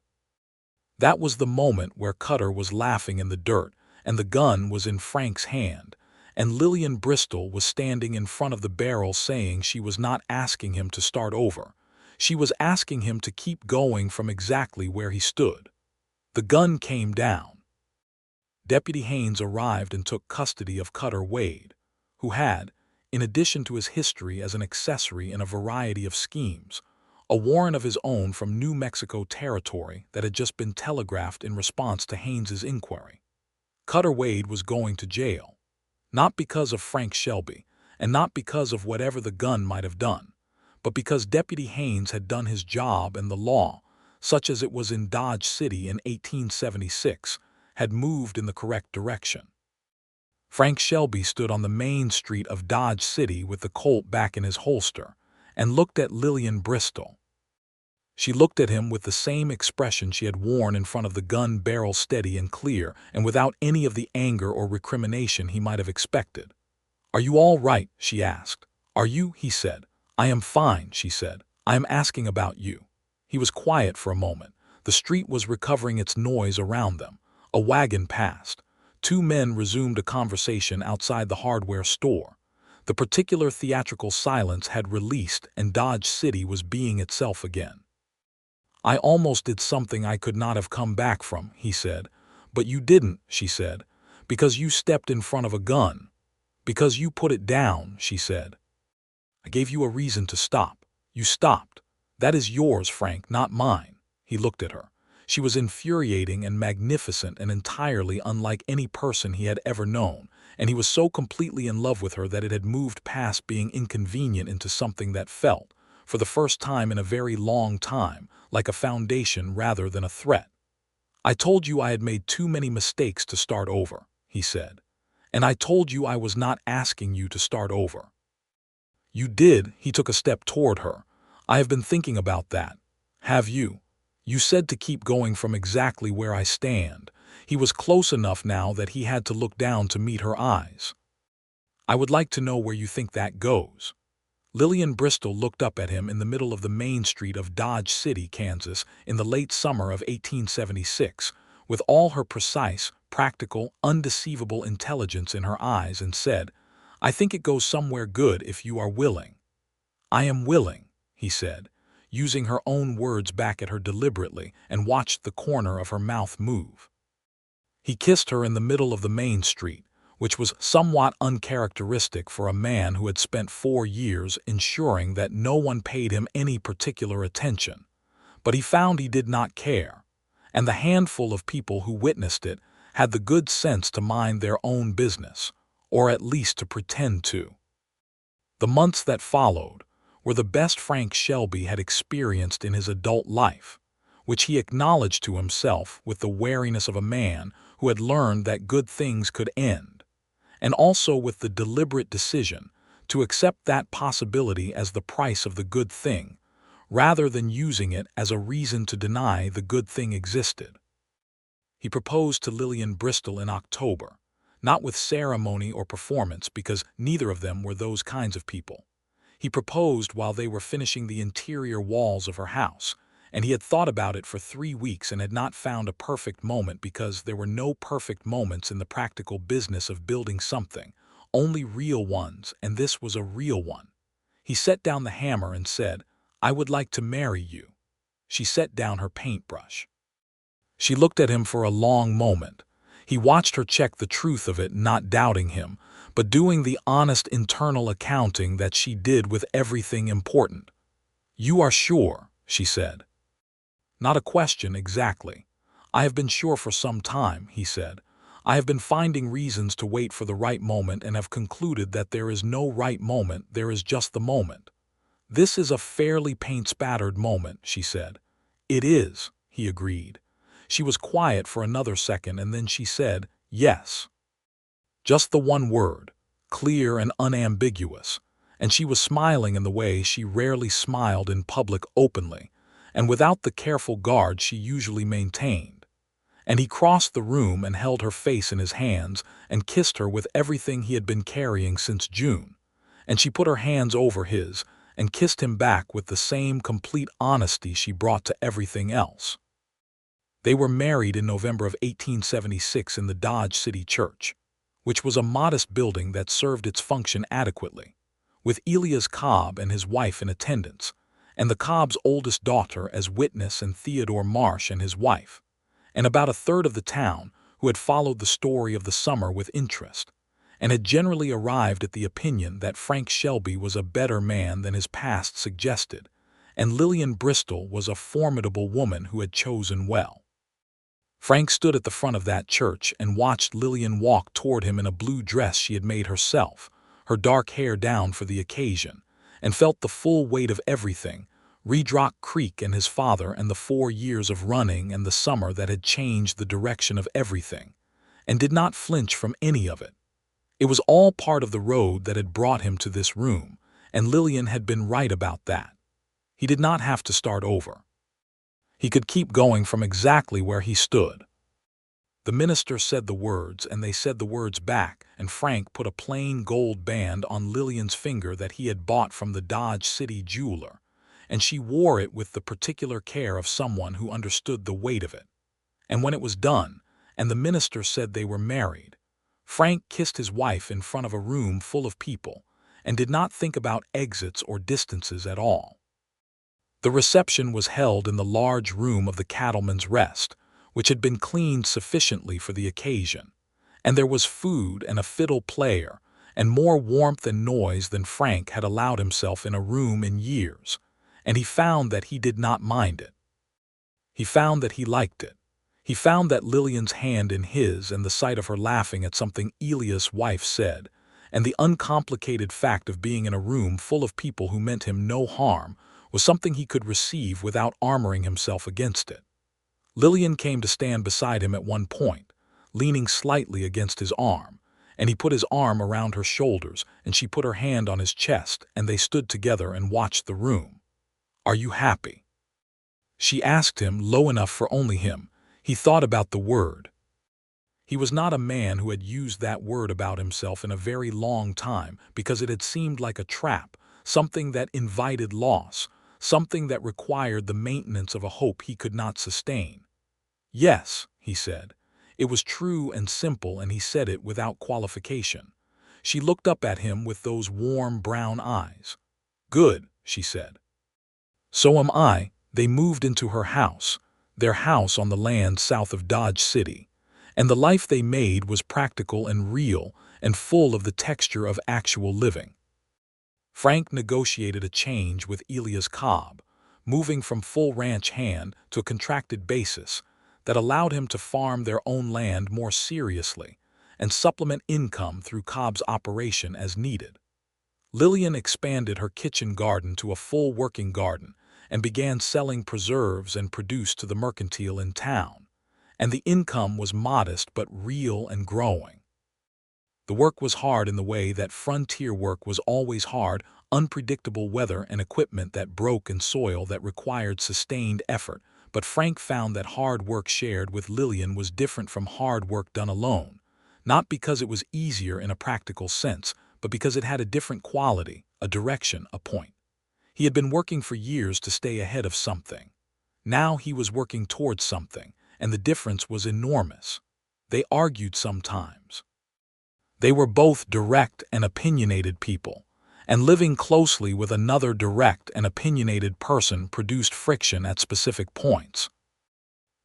That was the moment where Cutter was laughing in the dirt, and the gun was in Frank's hand, and Lillian Bristol was standing in front of the barrel saying she was not asking him to start over. She was asking him to keep going from exactly where he stood. The gun came down. Deputy Haynes arrived and took custody of Cutter Wade, who had, in addition to his history as an accessory in a variety of schemes, a warrant of his own from New Mexico territory that had just been telegraphed in response to Haynes's inquiry. Cutter Wade was going to jail, not because of Frank Shelby, and not because of whatever the gun might have done, but because Deputy Haynes had done his job and the law, such as it was in Dodge City in 1876, had moved in the correct direction. Frank Shelby stood on the main street of Dodge City with the Colt back in his holster and looked at Lillian Bristol. She looked at him with the same expression she had worn in front of the gun barrel, steady and clear, and without any of the anger or recrimination he might have expected. "Are you all right?" she asked. "Are you?" he said. "I am fine," she said. "I am asking about you." He was quiet for a moment. The street was recovering its noise around them. A wagon passed. Two men resumed a conversation outside the hardware store. The particular theatrical silence had released, and Dodge City was being itself again. "I almost did something I could not have come back from," he said. "But you didn't," she said, "because you stepped in front of a gun. Because you put it down," she said. "I gave you a reason to stop. You stopped. That is yours, Frank, not mine." He looked at her. She was infuriating and magnificent and entirely unlike any person he had ever known, and he was so completely in love with her that it had moved past being inconvenient into something that felt, for the first time in a very long time, like a foundation rather than a threat. "I told you I had made too many mistakes to start over." he said. "And I told you I was not asking you to start over." "You did." He took a step toward her. "I have been thinking about that." "Have you?" "You said to keep going from exactly where I stand." He was close enough now that he had to look down to meet her eyes. "I would like to know where you think that goes." Lillian Bristol looked up at him in the middle of the main street of Dodge City, Kansas, in the late summer of 1876, with all her precise, practical, undeceivable intelligence in her eyes, and said, "I think it goes somewhere good if you are willing." "I am willing," he said, using her own words back at her deliberately, and watched the corner of her mouth move. He kissed her in the middle of the main street, which was somewhat uncharacteristic for a man who had spent 4 years ensuring that no one paid him any particular attention. But he found he did not care, and the handful of people who witnessed it had the good sense to mind their own business, or at least to pretend to. The months that followed were the best Frank Shelby had experienced in his adult life, which he acknowledged to himself with the wariness of a man who had learned that good things could end, and also with the deliberate decision to accept that possibility as the price of the good thing, rather than using it as a reason to deny the good thing existed. He proposed to Lillian Bristol in October, not with ceremony or performance because neither of them were those kinds of people. He proposed while they were finishing the interior walls of her house, and he had thought about it for 3 weeks and had not found a perfect moment because there were no perfect moments in the practical business of building something, only real ones, and this was a real one. He set down the hammer and said, "I would like to marry you." She set down her paintbrush. She looked at him for a long moment. He watched her check the truth of it, not doubting him, but doing the honest internal accounting that she did with everything important. "You are sure?" she said. "Not a question exactly. I have been sure for some time," he said. "I have been finding reasons to wait for the right moment and have concluded that there is no right moment, there is just the moment." "This is a fairly paint-spattered moment," she said. "It is," he agreed. She was quiet for another second, and then she said, "Yes." Just the one word, clear and unambiguous, and she was smiling in the way she rarely smiled in public openly, and without the careful guard she usually maintained. And he crossed the room and held her face in his hands and kissed her with everything he had been carrying since June, and she put her hands over his and kissed him back with the same complete honesty she brought to everything else. They were married in November of 1876 in the Dodge City Church, which was a modest building that served its function adequately, with Elias Cobb and his wife in attendance, and the Cobb's oldest daughter as witness and Theodore Marsh and his wife, and about a third of the town who had followed the story of the summer with interest, and had generally arrived at the opinion that Frank Shelby was a better man than his past suggested, and Lillian Bristol was a formidable woman who had chosen well. Frank stood at the front of that church and watched Lillian walk toward him in a blue dress she had made herself, her dark hair down for the occasion, and felt the full weight of everything, Redrock Creek and his father and the 4 years of running and the summer that had changed the direction of everything, and did not flinch from any of it. It was all part of the road that had brought him to this room, and Lillian had been right about that. He did not have to start over. He could keep going from exactly where he stood. The minister said the words, and they said the words back, and Frank put a plain gold band on Lillian's finger that he had bought from the Dodge City jeweler, and she wore it with the particular care of someone who understood the weight of it. And when it was done, and the minister said they were married, Frank kissed his wife in front of a room full of people, and did not think about exits or distances at all. The reception was held in the large room of the Cattleman's Rest, which had been cleaned sufficiently for the occasion, and there was food and a fiddle player, and more warmth and noise than Frank had allowed himself in a room in years, and he found that he did not mind it. He found that he liked it. He found that Lillian's hand in his and the sight of her laughing at something Elias' wife said, and the uncomplicated fact of being in a room full of people who meant him no harm, was something he could receive without armoring himself against it. Lillian came to stand beside him at one point, leaning slightly against his arm, and he put his arm around her shoulders, and she put her hand on his chest, and they stood together and watched the room. "Are you happy?" she asked him, low enough for only him. He thought about the word. He was not a man who had used that word about himself in a very long time, because it had seemed like a trap, something that invited loss, something that required the maintenance of a hope he could not sustain. "Yes," he said. It was true and simple, and he said it without qualification. She looked up at him with those warm brown eyes. "Good," she said. "So am I." They moved into her house, their house on the land south of Dodge City, and the life they made was practical and real and full of the texture of actual living. Frank negotiated a change with Elias Cobb, moving from full ranch hand to a contracted basis that allowed him to farm their own land more seriously and supplement income through Cobb's operation as needed. Lillian expanded her kitchen garden to a full working garden and began selling preserves and produce to the mercantile in town, and the income was modest but real and growing. The work was hard in the way that frontier work was always hard, unpredictable weather and equipment that broke and soil that required sustained effort, but Frank found that hard work shared with Lillian was different from hard work done alone, not because it was easier in a practical sense, but because it had a different quality, a direction, a point. He had been working for years to stay ahead of something. Now he was working towards something, and the difference was enormous. They argued sometimes. They were both direct and opinionated people, and living closely with another direct and opinionated person produced friction at specific points.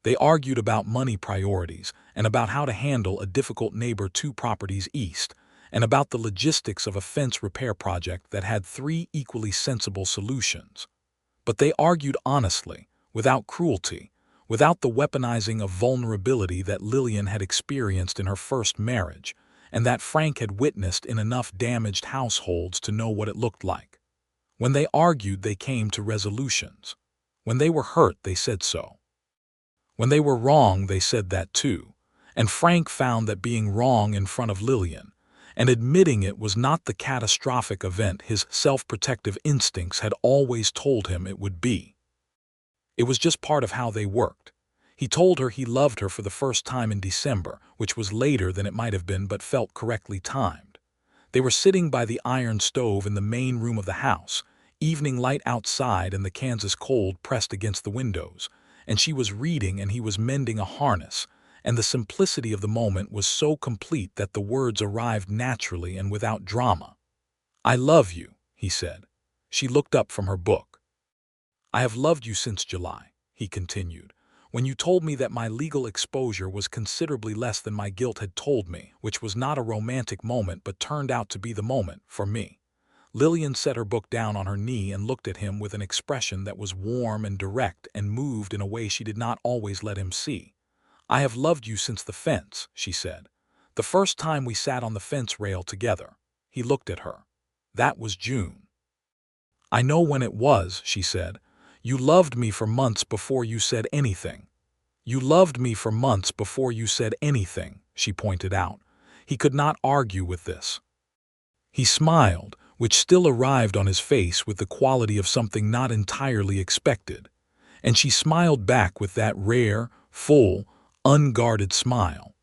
They argued about money priorities and about how to handle a difficult neighbor 2 properties east, and about the logistics of a fence repair project that had 3 equally sensible solutions. But they argued honestly, without cruelty, without the weaponizing of vulnerability that Lillian had experienced in her first marriage, and that Frank had witnessed in enough damaged households to know what it looked like. When they argued, they came to resolutions. When they were hurt, they said so. When they were wrong, they said that too. And Frank found that being wrong in front of Lillian, and admitting it, was not the catastrophic event his self-protective instincts had always told him it would be. It was just part of how they worked. He told her he loved her for the first time in December, which was later than it might have been but felt correctly timed. They were sitting by the iron stove in the main room of the house, evening light outside and the Kansas cold pressed against the windows, and she was reading and he was mending a harness, and the simplicity of the moment was so complete that the words arrived naturally and without drama. "I love you," he said. She looked up from her book. "I have loved you since July," he continued, "when you told me that my legal exposure was considerably less than my guilt had told me, which was not a romantic moment but turned out to be the moment for me." Lillian set her book down on her knee and looked at him with an expression that was warm and direct and moved in a way she did not always let him see. "I have loved you since the fence," she said. "The first time we sat on the fence rail together." He looked at her. "That was June." "I know when it was," she said. "You loved me for months before you said anything." "You loved me for months before you said anything," she pointed out. He could not argue with this. He smiled, which still arrived on his face with the quality of something not entirely expected, and she smiled back with that rare, full, unguarded smile.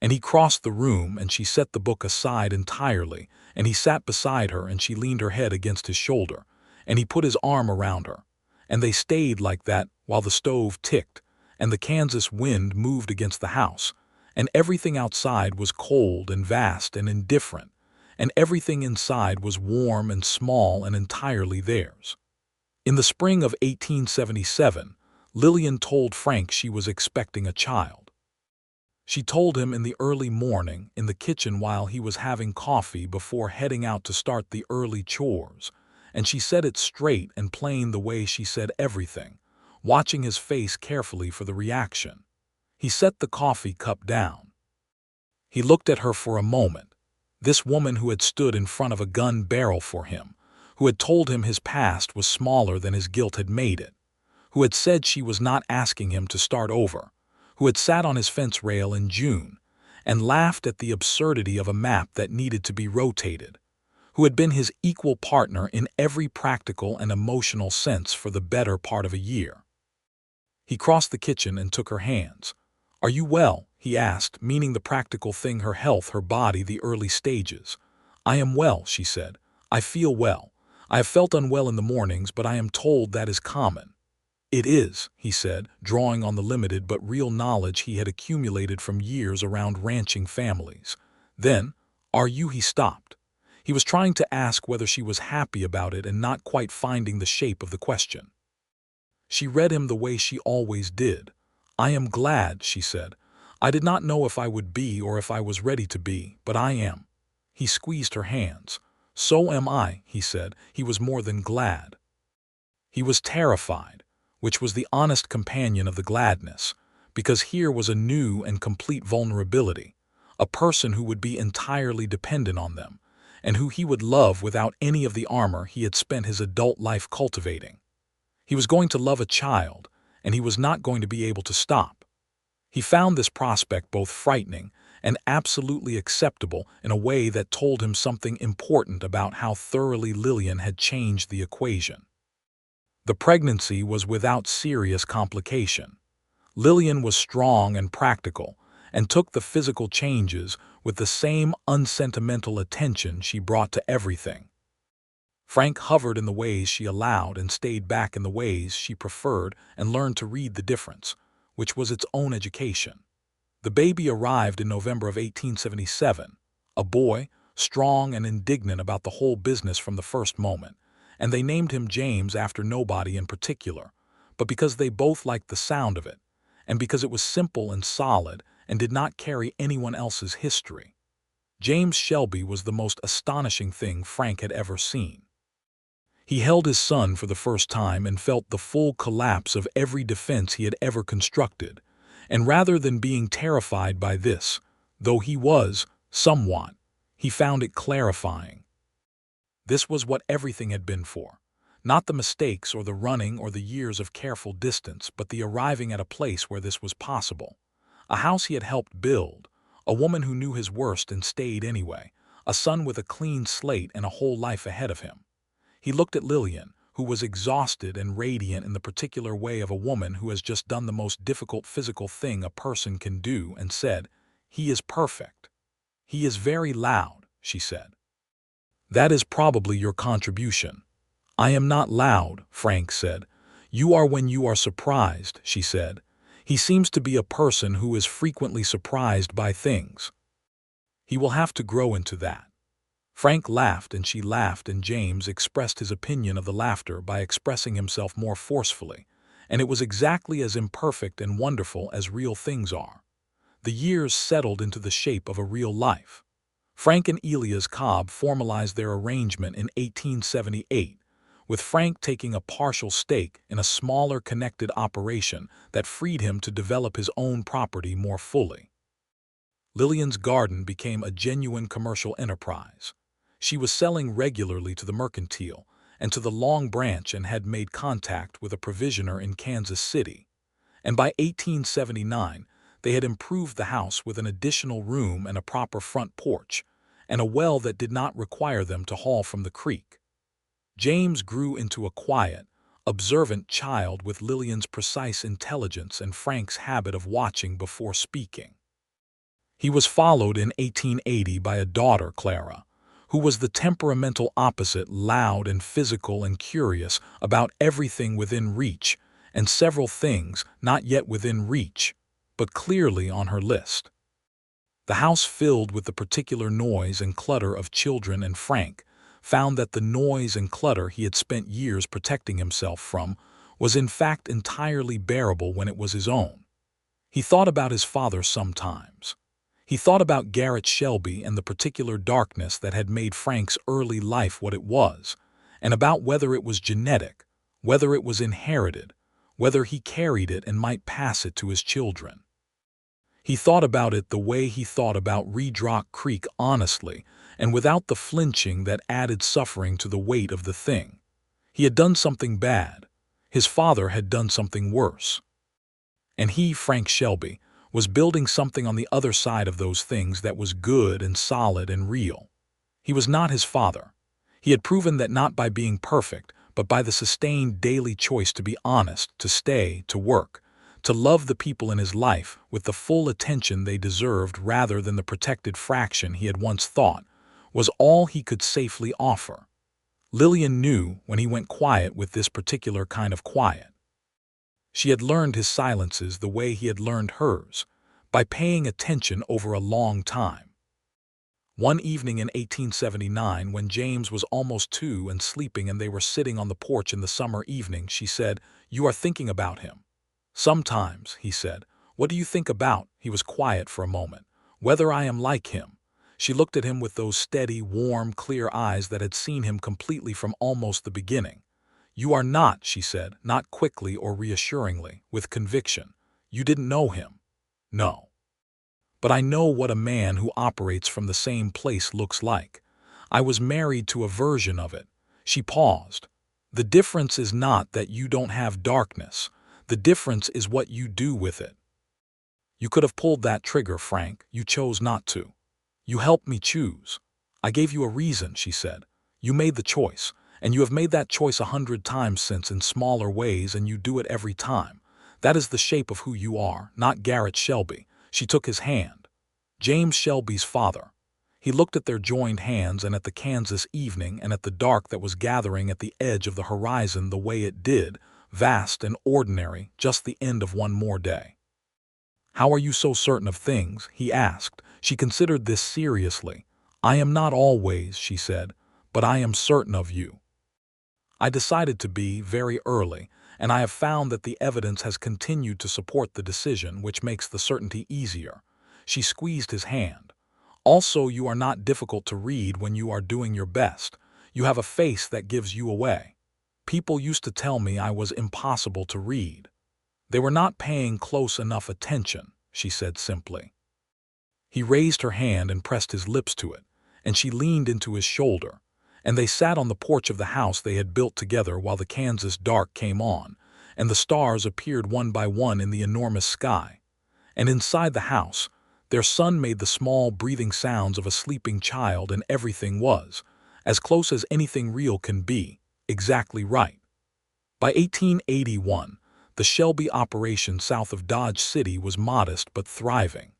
And he crossed the room, and she set the book aside entirely, and he sat beside her, and she leaned her head against his shoulder, and he put his arm around her, and they stayed like that while the stove ticked, and the Kansas wind moved against the house, and everything outside was cold and vast and indifferent, and everything inside was warm and small and entirely theirs. In the spring of 1877, Lillian told Frank she was expecting a child. She told him in the early morning, in the kitchen while he was having coffee before heading out to start the early chores, and she said it straight and plain the way she said everything, watching his face carefully for the reaction. He set the coffee cup down. He looked at her for a moment, this woman who had stood in front of a gun barrel for him, who had told him his past was smaller than his guilt had made it, who had said she was not asking him to start over, who had sat on his fence rail in June and laughed at the absurdity of a map that needed to be rotated, who had been his equal partner in every practical and emotional sense for the better part of a year. He crossed the kitchen and took her hands. "Are you well?" he asked, meaning the practical thing, her health, her body, the early stages. "I am well," she said. "I feel well. I have felt unwell in the mornings, but I am told that is common." "It is," he said, drawing on the limited but real knowledge he had accumulated from years around ranching families. Then, "Are you?" He stopped. He was trying to ask whether she was happy about it and not quite finding the shape of the question. She read him the way she always did. "I am glad," she said. "I did not know if I would be or if I was ready to be, but I am." He squeezed her hands. "So am I," he said. He was more than glad. He was terrified, which was the honest companion of the gladness, because here was a new and complete vulnerability, a person who would be entirely dependent on them, and who he would love without any of the armor he had spent his adult life cultivating. He was going to love a child, and he was not going to be able to stop. He found this prospect both frightening and absolutely acceptable in a way that told him something important about how thoroughly Lillian had changed the equation. The pregnancy was without serious complication. Lillian was strong and practical, and took the physical changes with the same unsentimental attention she brought to everything. Frank hovered in the ways she allowed and stayed back in the ways she preferred, and learned to read the difference, which was its own education. The baby arrived in November of 1877, a boy, strong and indignant about the whole business from the first moment, and they named him James after nobody in particular, but because they both liked the sound of it, and because it was simple and solid and did not carry anyone else's history. James Shelby was the most astonishing thing Frank had ever seen. He held his son for the first time and felt the full collapse of every defense he had ever constructed, and rather than being terrified by this, though he was, somewhat, he found it clarifying. This was what everything had been for. Not the mistakes or the running or the years of careful distance, but the arriving at a place where this was possible. A house he had helped build, a woman who knew his worst and stayed anyway, a son with a clean slate and a whole life ahead of him. He looked at Lillian, who was exhausted and radiant in the particular way of a woman who has just done the most difficult physical thing a person can do, and said, "He is perfect." "He is very loud," she said. "That is probably your contribution." "I am not loud," Frank said. "You are when you are surprised," she said. "He seems to be a person who is frequently surprised by things. He will have to grow into that." Frank laughed and she laughed, and James expressed his opinion of the laughter by expressing himself more forcefully, and it was exactly as imperfect and wonderful as real things are. The years settled into the shape of a real life. Frank and Elia's Cobb formalized their arrangement in 1878, with Frank taking a partial stake in a smaller connected operation that freed him to develop his own property more fully. Lillian's garden became a genuine commercial enterprise. She was selling regularly to the mercantile and to the Long Branch, and had made contact with a provisioner in Kansas City. And by 1879, they had improved the house with an additional room and a proper front porch, and a well that did not require them to haul from the creek. James grew into a quiet, observant child with Lillian's precise intelligence and Frank's habit of watching before speaking. He was followed in 1880 by a daughter, Clara, who was the temperamental opposite, loud and physical and curious about everything within reach, and several things not yet within reach, but clearly on her list. The house filled with the particular noise and clutter of children, and Frank found that the noise and clutter he had spent years protecting himself from was in fact entirely bearable when it was his own. He thought about his father sometimes. He thought about Garrett Shelby and the particular darkness that had made Frank's early life what it was, and about whether it was genetic, whether it was inherited, whether he carried it and might pass it to his children. He thought about it the way he thought about Red Rock Creek, honestly, and without the flinching that added suffering to the weight of the thing. He had done something bad. His father had done something worse. And he, Frank Shelby, was building something on the other side of those things that was good and solid and real. He was not his father. He had proven that not by being perfect, but by the sustained daily choice to be honest, to stay, to work, to love the people in his life with the full attention they deserved rather than the protected fraction he had once thought, was all he could safely offer. Lillian knew when he went quiet with this particular kind of quiet. She had learned his silences the way he had learned hers, by paying attention over a long time. One evening in 1879, when James was almost 2 and sleeping and they were sitting on the porch in the summer evening, she said, "You are thinking about him." "Sometimes," he said. "What do you think about?" He was quiet for a moment. "Whether I am like him." She looked at him with those steady, warm, clear eyes that had seen him completely from almost the beginning. "You are not," she said, not quickly or reassuringly, with conviction. "You didn't know him." "No. But I know what a man who operates from the same place looks like. I was married to a version of it." She paused. "The difference is not that you don't have darkness. The difference is what you do with it. You could have pulled that trigger, Frank. You chose not to. You helped me choose. I gave you a reason," she said. "You made the choice, and you have made that choice 100 times since in smaller ways, and you do it every time. That is the shape of who you are, not Garrett Shelby." She took his hand. James Shelby's father. He looked at their joined hands and at the Kansas evening and at the dark that was gathering at the edge of the horizon the way it did, vast and ordinary, just the end of one more day. "How are you so certain of things?" he asked. She considered this seriously. "I am not always," she said, "but I am certain of you. I decided to be very early, and I have found that the evidence has continued to support the decision, which makes the certainty easier." She squeezed his hand. "Also, you are not difficult to read when you are doing your best. You have a face that gives you away. People used to tell me I was impossible to read. They were not paying close enough attention," she said simply. He raised her hand and pressed his lips to it, and she leaned into his shoulder, and they sat on the porch of the house they had built together while the Kansas dark came on, and the stars appeared one by one in the enormous sky. And inside the house, their son made the small breathing sounds of a sleeping child, and everything was, as close as anything real can be, exactly right. By 1881, the Shelby operation south of Dodge City was modest but thriving.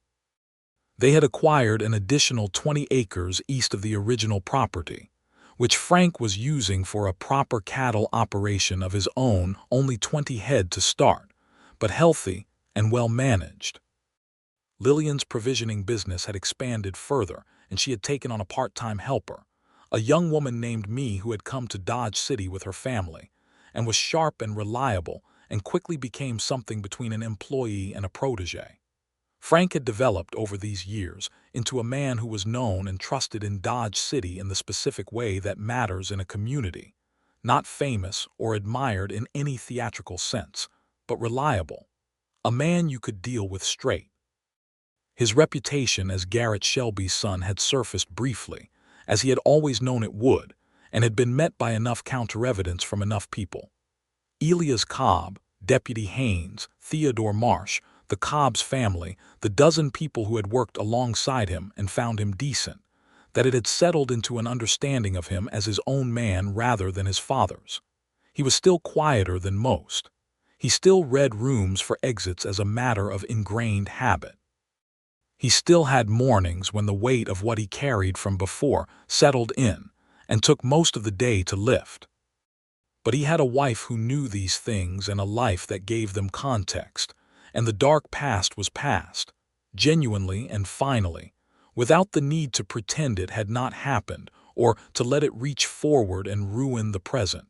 They had acquired an additional 20 acres east of the original property, which Frank was using for a proper cattle operation of his own, only 20 head to start, but healthy and well managed. Lillian's provisioning business had expanded further, and she had taken on a part-time helper, a young woman named Me who had come to Dodge City with her family, and was sharp and reliable, and quickly became something between an employee and a protege. Frank had developed over these years into a man who was known and trusted in Dodge City in the specific way that matters in a community, not famous or admired in any theatrical sense, but reliable, a man you could deal with straight. His reputation as Garrett Shelby's son had surfaced briefly, as he had always known it would, and had been met by enough counter-evidence from enough people. Elias Cobb, Deputy Haynes, Theodore Marsh, the Cobb's family, the dozen people who had worked alongside him and found him decent, that it had settled into an understanding of him as his own man rather than his father's. He was still quieter than most. He still read rooms for exits as a matter of ingrained habit. He still had mornings when the weight of what he carried from before settled in and took most of the day to lift. But he had a wife who knew these things and a life that gave them context, and the dark past was past, genuinely and finally, without the need to pretend it had not happened or to let it reach forward and ruin the present.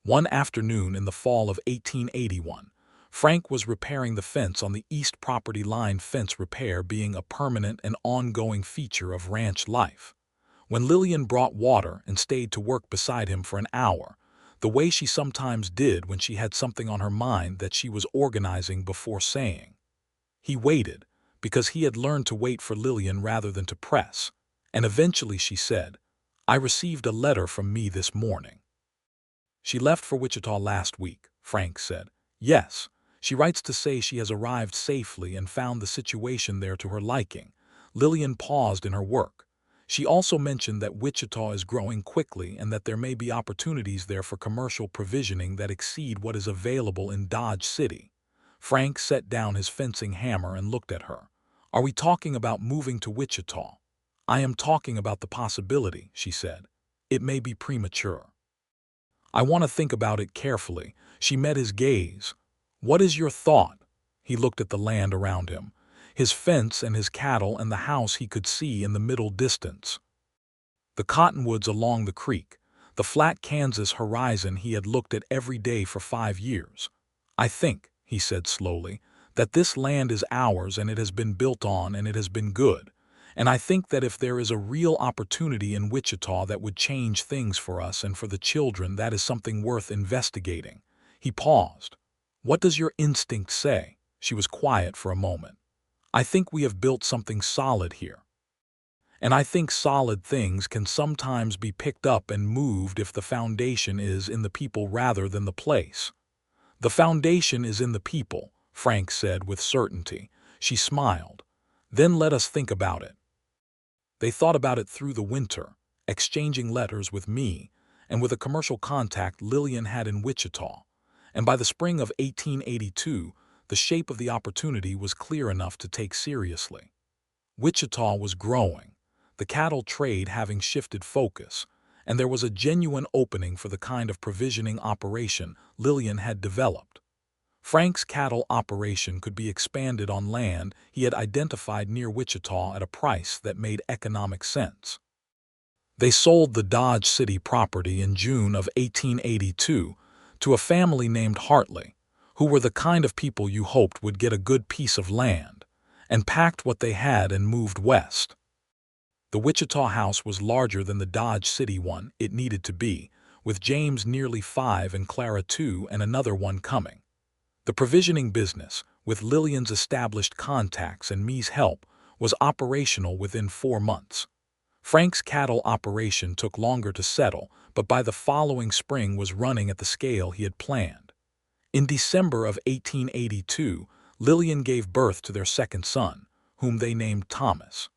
One afternoon in the fall of 1881, Frank was repairing the fence on the east property line, fence repair being a permanent and ongoing feature of ranch life. When Lillian brought water and stayed to work beside him for an hour, the way she sometimes did when she had something on her mind that she was organizing before saying. He waited, because he had learned to wait for Lillian rather than to press, and eventually she said, "I received a letter from Me this morning." "She left for Wichita last week," Frank said. "Yes, She writes to say she has arrived safely and found the situation there to her liking. Lillian paused in her work. She also mentioned that Wichita is growing quickly and that there may be opportunities there for commercial provisioning that exceed what is available in Dodge City. Frank set down his fencing hammer and looked at her. Are we talking about moving to Wichita? I am talking about the possibility, she said. It may be premature. I want to think about it carefully. She met his gaze. What is your thought? He looked at the land around him, his fence and his cattle and the house he could see in the middle distance. The cottonwoods along the creek, the flat Kansas horizon he had looked at every day for 5 years. I think, he said slowly, that this land is ours and it has been built on and it has been good. And I think that if there is a real opportunity in Wichita that would change things for us and for the children, that is something worth investigating. He paused. What does your instinct say? She was quiet for a moment. I think we have built something solid here. And I think solid things can sometimes be picked up and moved if the foundation is in the people rather than the place. The foundation is in the people, Frank said with certainty. She smiled. Then let us think about it. They thought about it through the winter, exchanging letters with me and with a commercial contact Lillian had in Wichita. And by the spring of 1882, the shape of the opportunity was clear enough to take seriously. Wichita was growing, the cattle trade having shifted focus, and there was a genuine opening for the kind of provisioning operation Lillian had developed. Frank's cattle operation could be expanded on land he had identified near Wichita at a price that made economic sense. They sold the Dodge City property in June of 1882 to a family named Hartley, who were the kind of people you hoped would get a good piece of land, and packed what they had and moved west. The Wichita house was larger than the Dodge City one it needed to be, with James nearly 5 and Clara 2 and another one coming. The provisioning business, with Lillian's established contacts and me's help, was operational within 4 months. Frank's cattle operation took longer to settle, but by the following spring was running at the scale he had planned. In December of 1882, Lillian gave birth to their second son, whom they named Thomas.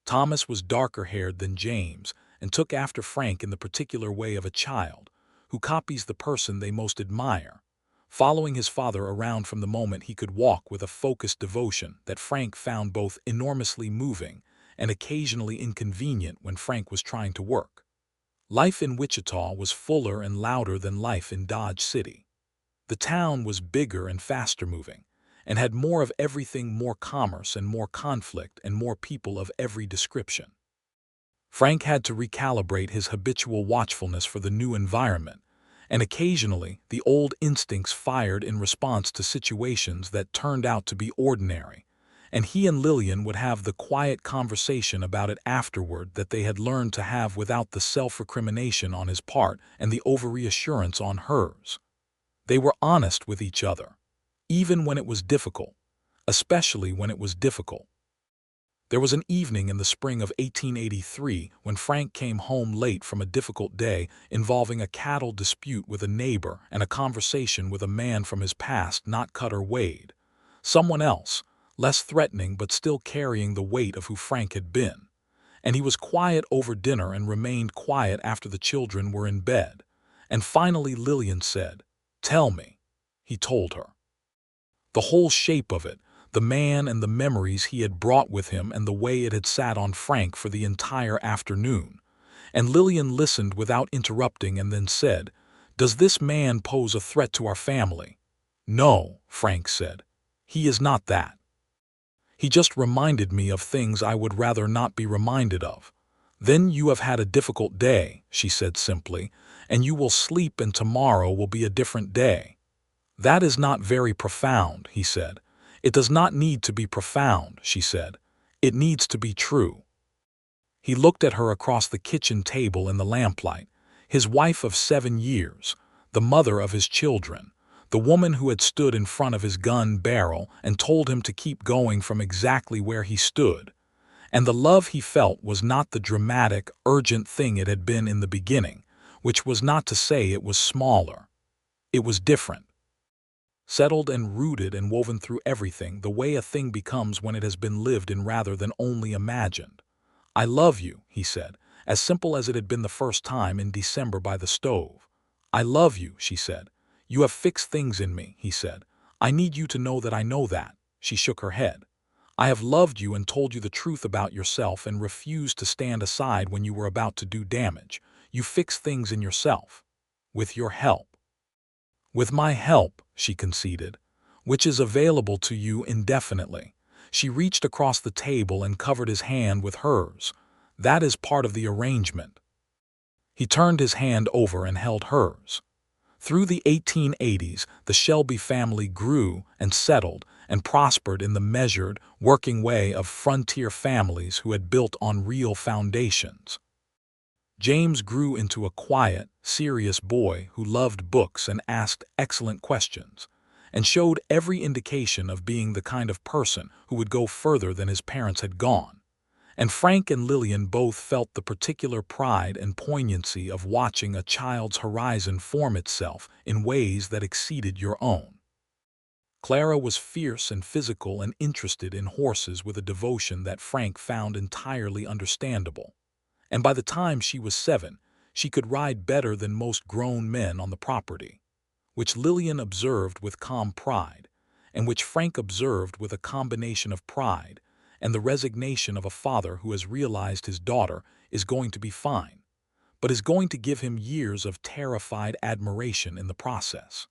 Thomas was darker-haired than James and took after Frank in the particular way of a child, who copies the person they most admire, following his father around from the moment he could walk with a focused devotion that Frank found both enormously moving and occasionally inconvenient when Frank was trying to work. Life in Wichita was fuller and louder than life in Dodge City. The town was bigger and faster moving, and had more of everything, more commerce and more conflict and more people of every description. Frank had to recalibrate his habitual watchfulness for the new environment, and occasionally the old instincts fired in response to situations that turned out to be ordinary, and he and Lillian would have the quiet conversation about it afterward that they had learned to have without the self-recrimination on his part and the over-reassurance on hers. They were honest with each other, even when it was difficult, especially when it was difficult. There was an evening in the spring of 1883 when Frank came home late from a difficult day involving a cattle dispute with a neighbor and a conversation with a man from his past, not Cutter Wade, someone else, less threatening but still carrying the weight of who Frank had been. And he was quiet over dinner and remained quiet after the children were in bed. And finally Lillian said, "Tell me." He told her. The whole shape of it, the man and the memories he had brought with him and the way it had sat on Frank for the entire afternoon. And Lillian listened without interrupting and then said, "Does this man pose a threat to our family?" "No," Frank said. "He is not that. He just reminded me of things I would rather not be reminded of." "Then you have had a difficult day," she said simply, "and you will sleep and tomorrow will be a different day." "That is not very profound," he said. "It does not need to be profound," she said. "It needs to be true." He looked at her across the kitchen table in the lamplight, his wife of 7 years, the mother of his children, the woman who had stood in front of his gun barrel and told him to keep going from exactly where he stood. And the love he felt was not the dramatic, urgent thing it had been in the beginning, which was not to say it was smaller. It was different. settled and rooted and woven through everything, the way a thing becomes when it has been lived in rather than only imagined. "I love you," he said, as simple as it had been the first time in December by the stove. "I love you," she said. "You have fixed things in me," he said. "I need you to know that I know that." She shook her head. "I have loved you and told you the truth about yourself and refused to stand aside when you were about to do damage. You fix things in yourself. With your help." "With my help," she conceded, "which is available to you indefinitely." She reached across the table and covered his hand with hers. "That is part of the arrangement." He turned his hand over and held hers. Through the 1880s, the Shelby family grew and settled and prospered in the measured, working way of frontier families who had built on real foundations. James grew into a quiet, serious boy who loved books and asked excellent questions, and showed every indication of being the kind of person who would go further than his parents had gone. And Frank and Lillian both felt the particular pride and poignancy of watching a child's horizon form itself in ways that exceeded your own. Clara was fierce and physical and interested in horses with a devotion that Frank found entirely understandable. And by the time she was 7, she could ride better than most grown men on the property, which Lillian observed with calm pride, and which Frank observed with a combination of pride and the resignation of a father who has realized his daughter is going to be fine, but is going to give him years of terrified admiration in the process.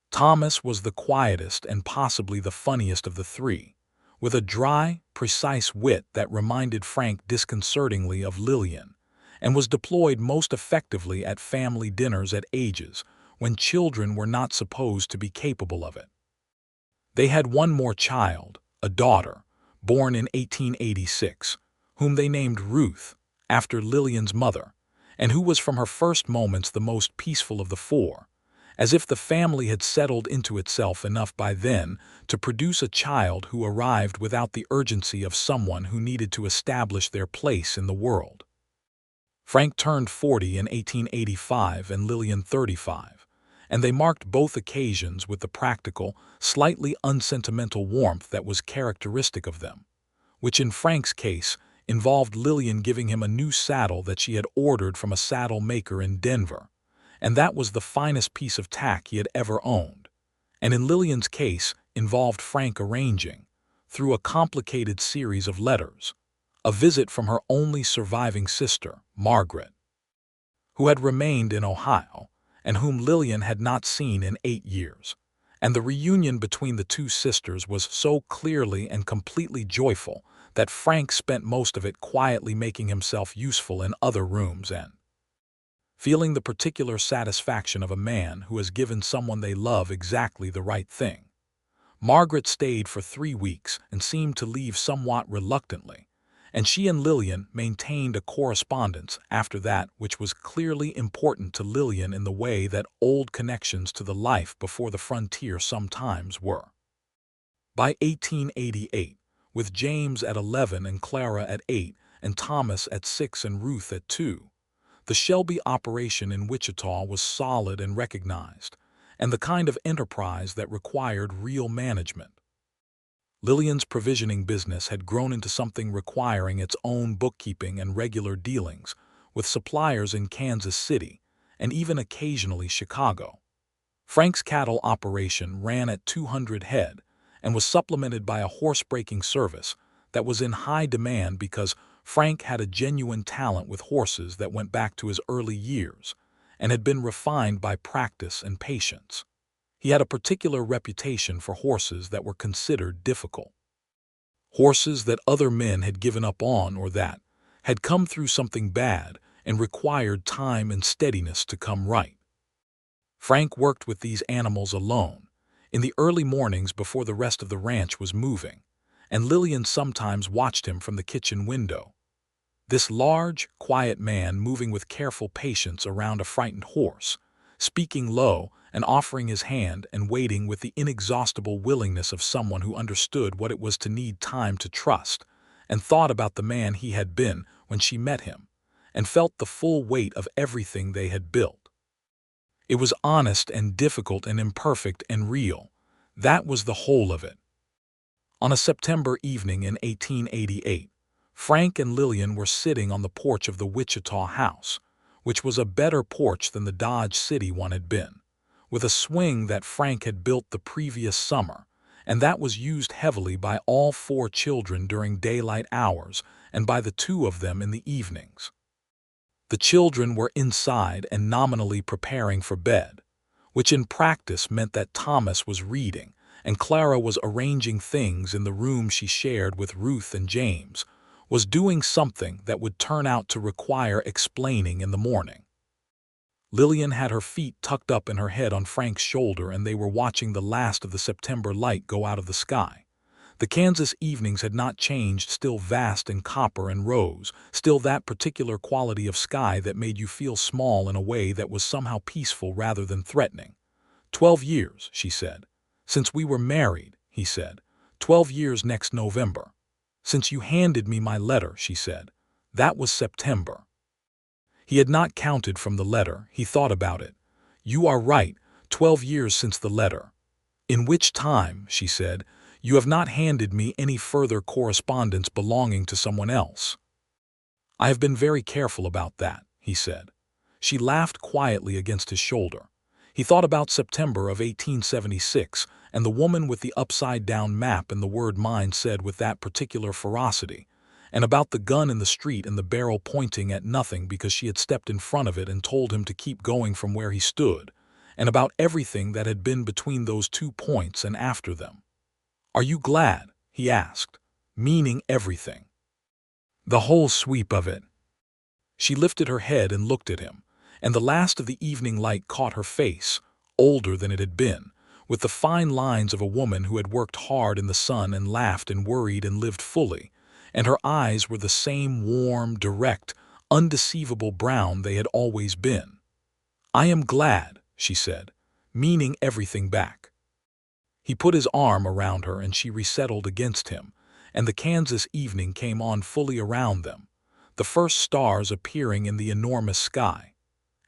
Thomas was the quietest and possibly the funniest of the three, with a dry, precise wit that reminded Frank disconcertingly of Lillian, and was deployed most effectively at family dinners at ages when children were not supposed to be capable of it. They had one more child, a daughter, born in 1886, whom they named Ruth, after Lillian's mother, and who was from her first moments the most peaceful of the four, as if the family had settled into itself enough by then to produce a child who arrived without the urgency of someone who needed to establish their place in the world. Frank turned 40 in 1885 and Lillian 35, and they marked both occasions with the practical, slightly unsentimental warmth that was characteristic of them, which in Frank's case involved Lillian giving him a new saddle that she had ordered from a saddle maker in Denver, and that was the finest piece of tack he had ever owned, and in Lillian's case involved Frank arranging, through a complicated series of letters, a visit from her only surviving sister, Margaret, who had remained in Ohio, and whom Lillian had not seen in 8 years, and the reunion between the two sisters was so clearly and completely joyful that Frank spent most of it quietly making himself useful in other rooms and feeling the particular satisfaction of a man who has given someone they love exactly the right thing. Margaret stayed for 3 weeks and seemed to leave somewhat reluctantly, and she and Lillian maintained a correspondence after that which was clearly important to Lillian in the way that old connections to the life before the frontier sometimes were. By 1888, with James at 11 and Clara at 8 and Thomas at 6 and Ruth at 2, the Shelby operation in Wichita was solid and recognized, and the kind of enterprise that required real management. Lillian's provisioning business had grown into something requiring its own bookkeeping and regular dealings with suppliers in Kansas City and even occasionally Chicago. Frank's cattle operation ran at 200 head and was supplemented by a horse-breaking service that was in high demand because Frank had a genuine talent with horses that went back to his early years and had been refined by practice and patience. He had a particular reputation for horses that were considered difficult. Horses that other men had given up on or that had come through something bad and required time and steadiness to come right. Frank worked with these animals alone, in the early mornings before the rest of the ranch was moving, and Lillian sometimes watched him from the kitchen window. This large, quiet man moving with careful patience around a frightened horse, speaking low and offering his hand and waiting with the inexhaustible willingness of someone who understood what it was to need time to trust and thought about the man he had been when she met him and felt the full weight of everything they had built. It was honest and difficult and imperfect and real. That was the whole of it. On a September evening in 1888, Frank and Lillian were sitting on the porch of the Wichita house, which was a better porch than the Dodge City one had been, with a swing that Frank had built the previous summer, and that was used heavily by all four children during daylight hours and by the two of them in the evenings. The children were inside and nominally preparing for bed, which in practice meant that Thomas was reading and Clara was arranging things in the room she shared with Ruth and James, was doing something that would turn out to require explaining in the morning. Lillian had her feet tucked up in her head on Frank's shoulder, and they were watching the last of the September light go out of the sky. The Kansas evenings had not changed, still vast in copper and rose, still that particular quality of sky that made you feel small in a way that was somehow peaceful rather than threatening. 12 years, she said. Since we were married, he said. 12 years next November. Since you handed me my letter, she said. That was September. He had not counted from the letter. He thought about it. You are right, 12 years since the letter. In which time, she said, you have not handed me any further correspondence belonging to someone else. I have been very careful about that, he said. She laughed quietly against his shoulder. He thought about September of 1876 and the woman with the upside-down map and the word mine said with that particular ferocity, and about the gun in the street and the barrel pointing at nothing because she had stepped in front of it and told him to keep going from where he stood, and about everything that had been between those 2 points and after them. Are you glad? He asked, meaning everything. The whole sweep of it. She lifted her head and looked at him, and the last of the evening light caught her face, older than it had been, with the fine lines of a woman who had worked hard in the sun and laughed and worried and lived fully, and her eyes were the same warm, direct, undeceivable brown they had always been. I am glad, she said, meaning everything back. He put his arm around her and she resettled against him, and the Kansas evening came on fully around them, the first stars appearing in the enormous sky.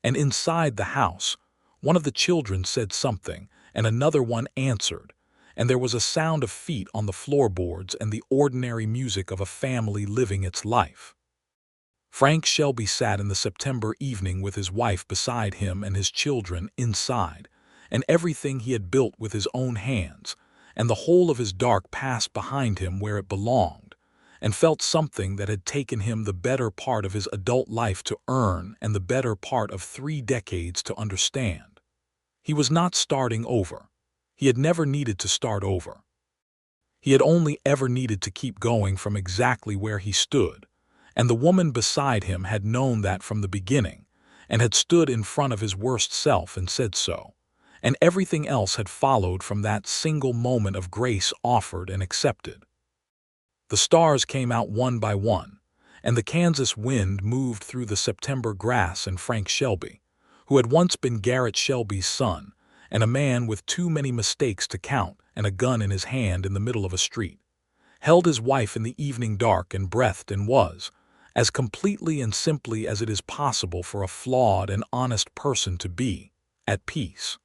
And inside the house, one of the children said something, and another one answered, and there was a sound of feet on the floorboards and the ordinary music of a family living its life. Frank Shelby sat in the September evening with his wife beside him and his children inside, and everything he had built with his own hands, and the whole of his dark past behind him where it belonged, and felt something that had taken him the better part of his adult life to earn and the better part of 3 decades to understand. He was not starting over. He had never needed to start over. He had only ever needed to keep going from exactly where he stood, and the woman beside him had known that from the beginning, and had stood in front of his worst self and said so, and everything else had followed from that single moment of grace offered and accepted. The stars came out one by one, and the Kansas wind moved through the September grass, and Frank Shelby, who had once been Garrett Shelby's son, and a man with too many mistakes to count and a gun in his hand in the middle of a street, held his wife in the evening dark and breathed and was, as completely and simply as it is possible for a flawed and honest person to be, at peace.